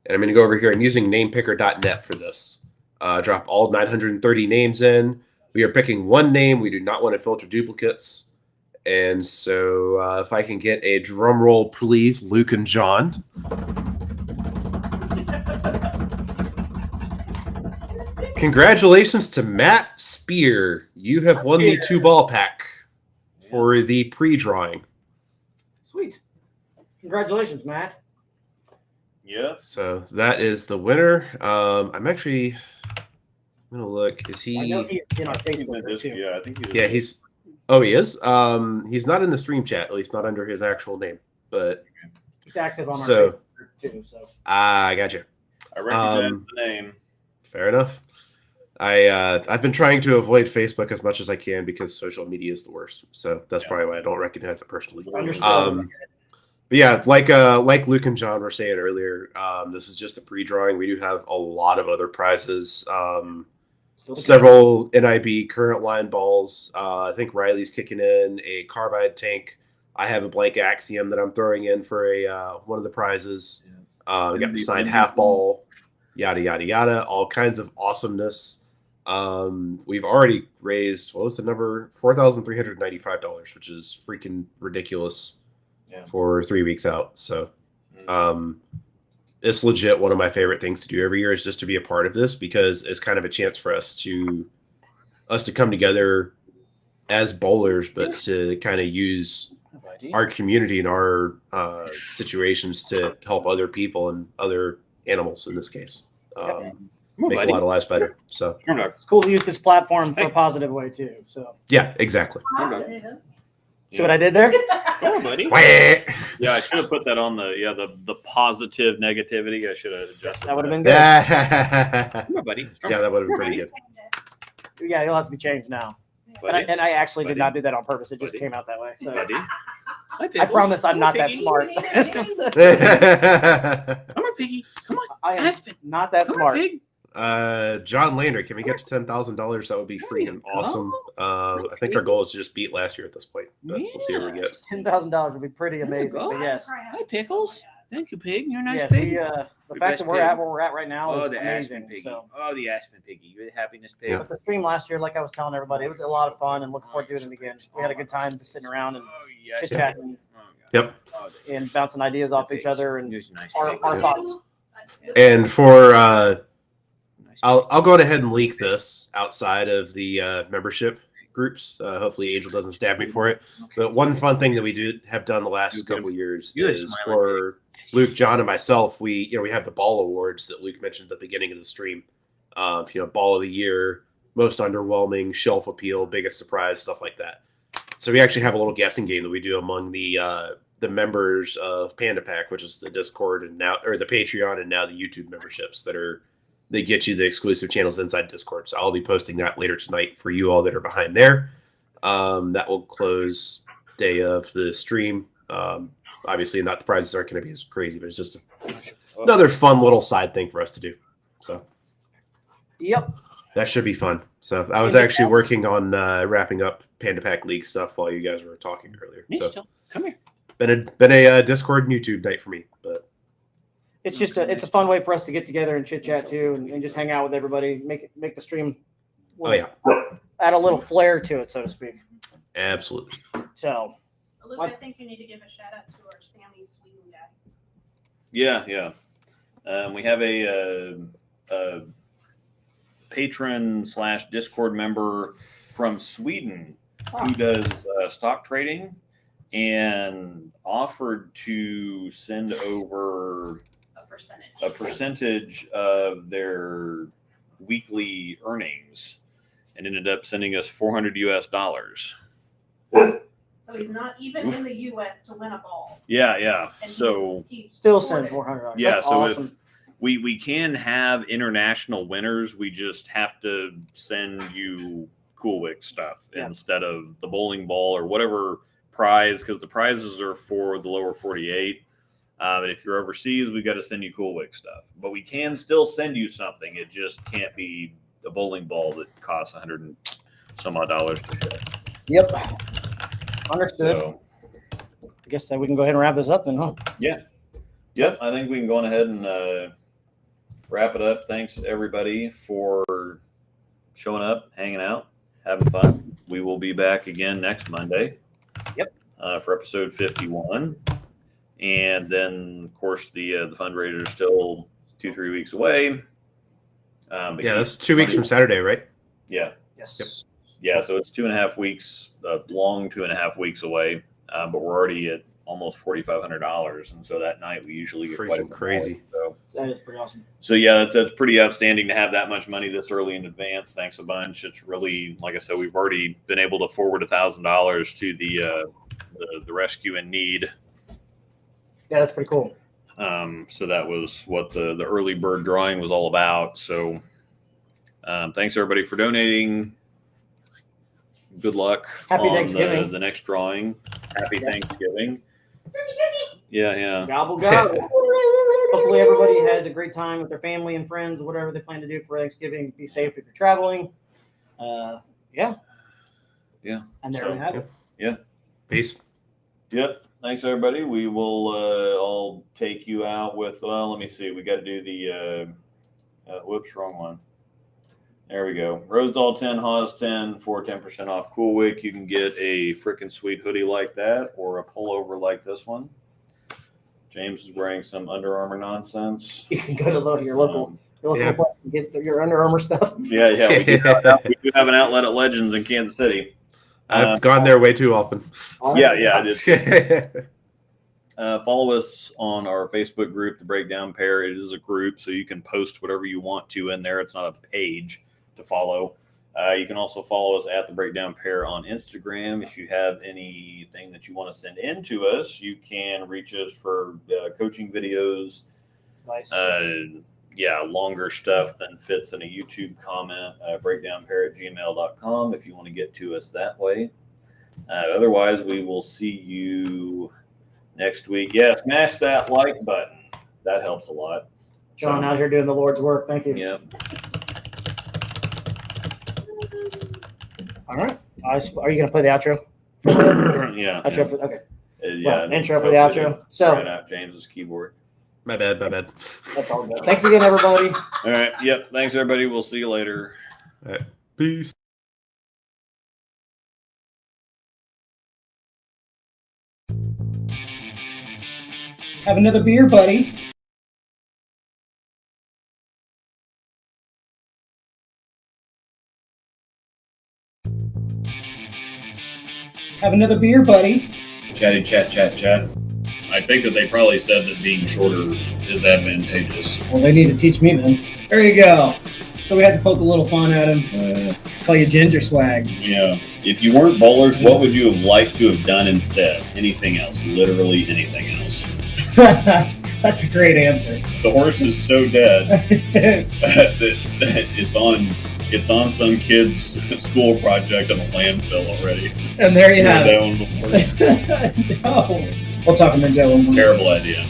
And I'm going to go over here. I'm using namepicker.net for this. Drop all 930 names in. We are picking one name. We do not want to filter duplicates. And so if I can get a drum roll, please, Luke and John. Congratulations to Matt Spear. You have won the 2-ball pack for the pre-drawing. Sweet. Congratulations, Matt. Yeah. So that is the winner. I'm going to look. Is he? I know he's in our He's Facebook in group this, too. yeah, I think he's. Yeah, he's. Oh, he is. He's not in the stream chat, at least not under his actual name. But He's active on our So- Facebook group too. So I got you. I recognize the name. Fair enough. I've been trying to avoid Facebook as much as I can because social media is the worst. So that's probably why I don't recognize it personally. understood. But yeah, like Luke and John were saying earlier, this is just a pre-drawing. We do have a lot of other prizes. Several NIB current line balls. I think Riley's kicking in a carbide tank. I have a blank Axiom that I'm throwing in for a one of the prizes. We got the signed half ball, yada yada yada, all kinds of awesomeness. We've already raised, what was the number? $4,395, which is freaking ridiculous for 3 weeks out. So it's legit one of my favorite things to do every year is just to be a part of this because it's kind of a chance for us to come together as bowlers, but to kind of use our community and our situations to help other people and other animals in this case. Make a lot of lives better. So It's cool to use this platform for a positive way too. So yeah, exactly. Positive. see what I did there? Oh, buddy. Yeah, I should have put that on the positive negativity. I should have adjusted. That would have been good. Yeah, Come on, buddy. that would have been pretty good. Yeah, it'll have to be changed now. Buddy. And I actually did Buddy. not do that on purpose. It just Buddy. came out that way. So Buddy. I promise I'm not that smart. Come on, piggy. Come on. I am Aspen. not that Come on, smart. pig. John Lander, can we get to $10,000? That would be freaking awesome. I think our goal is to just beat last year at this point, but we'll see where we get. $10,000 would be pretty amazing. go. But yes, Hi, Pickles. Thank you, pig. You're a nice yes, pig. the The fact best that we're pig. at where we're at right now Oh, is the Aspen amazing. piggy. So, Oh, the Aspen piggy. You're the happiness pig. Yeah. but the stream last year, like I was telling everybody, it was a lot of fun and looking forward to doing it again. We had a good time just sitting around and Oh, yes. chit chatting Yep. Oh, and bouncing ideas off each other and He's a nice our, pig. our thoughts. And for Nice I'll go ahead and leak this outside of the membership groups. Hopefully Angel doesn't stab me for it. But one fun thing that we have done the last couple of years You're a is smiling for Luke, John, and myself, we have the ball awards that Luke mentioned at the beginning of the stream. Ball of the year, most underwhelming, shelf appeal, biggest surprise, stuff like that. So we actually have a little guessing game that we do among the members of Panda Pack, which is the Discord and now, or the Patreon and now the YouTube memberships they get you the exclusive channels inside Discord. So I'll be posting that later tonight for you all that are behind there. That will close day of the stream. Obviously, not the prizes aren't going to be as crazy, but it's just another fun little side thing for us to do. So Yep. that should be fun. So I was actually working on wrapping up Panda Pack League stuff while you guys were talking earlier. So Come here. been a Discord and YouTube night for me, but It's just it's a fun way for us to get together and chit chat too, and just hang out with everybody. Make the stream. Add a little flair to it, so to speak. Absolutely. So Luke, I think you need to give a shout out to our Sammy Sweden guy. Yeah. We have a patron / Discord member from Sweden who does stock trading and offered to send over a percentage of their weekly earnings and ended up sending us $400 US. So he's not even in the U.S. to win a ball. Yeah. And So he's still send supported. $400. Yeah, That's so awesome. We can have international winners. We just have to send you Cool Wick stuff instead of the bowling ball or whatever prize, because the prizes are for the lower 48. But if you're overseas, we got to send you Cool Wick stuff. But we can still send you something. It just can't be a bowling ball that costs $100 and some odd to ship. Yep. Understood. So, I guess that we can go ahead and wrap this up then, huh? yeah. Yep. I think we can go on ahead and wrap it up. Thanks everybody for showing up, hanging out, having fun. We will be back again next Monday. Yep. For episode 51. And then, of course, the fundraiser is still 2-3 weeks away. That's 2 weeks from Saturday, right? Yeah. Yes. Yep. Yeah, so it's 2.5 weeks, long 2.5 weeks away. But we're already at almost $4,500, and so that night we usually get quite a bit crazy. More, so. That is pretty awesome. So yeah, that's pretty outstanding to have that much money this early in advance. Thanks a bunch. It's really, like I said, we've already been able to forward $1,000 to the rescue in need. Yeah, that's pretty cool. So that was what the early bird drawing was all about. So thanks everybody for donating. Good luck. Happy on Thanksgiving. The next drawing. Happy Thanksgiving. Yeah. Gobble gobble. Hopefully everybody has a great time with their family and friends, whatever they plan to do for Thanksgiving. Be safe if you're traveling. Yeah. And there we have it. Yeah. Peace. Yep. Thanks everybody. We will all take you out with. Well, let me see. We got to do the. Whoops, wrong one. There we go. Rosedoll 10, Haas 10 for 10% off Cool Wick. You can get a freaking sweet hoodie like that or a pullover like this one. James is wearing some Under Armour nonsense. You can go to your local place and get your Under Armour stuff. Yeah. We do have an outlet at Legends in Kansas City. I've gone there way too often. Yeah, I did. Follow us on our Facebook group, The Breakdown Pair. It is a group, so you can post whatever you want to in there. It's not a page to follow. You can also follow us at The Breakdown Pair on Instagram. If you have anything that you want to send in to us, you can reach us for coaching videos. Nice. Longer stuff than fits in a YouTube comment. breakdownpair@gmail.com if you want to get to us that way. Otherwise, we will see you next week. Yeah, smash that like button. That helps a lot. John out here doing the Lord's work. Thank you. Yeah. All right. Are you going to play the outro? Yeah. Outro for, okay. Yeah. Intro for the outro. So, trying out James's keyboard. My bad. That's all good. Thanks again, everybody. All right. Yep. Thanks, everybody. We'll see you later. All right. Peace. Have another beer, buddy. Have another beer, buddy. Chatty chat. I think that they probably said that being shorter is advantageous. Well, they need to teach me then. There you go. So we had to poke a little fun at him. Call you Ginger Swag. Yeah. If you weren't bowlers, what would you have liked to have done instead? Anything else. Literally anything else. That's a great answer. The horse is so dead that it's on some kid's school project on a landfill already. And there you have that one before. it. No. We'll talk to Joe. Terrible idea.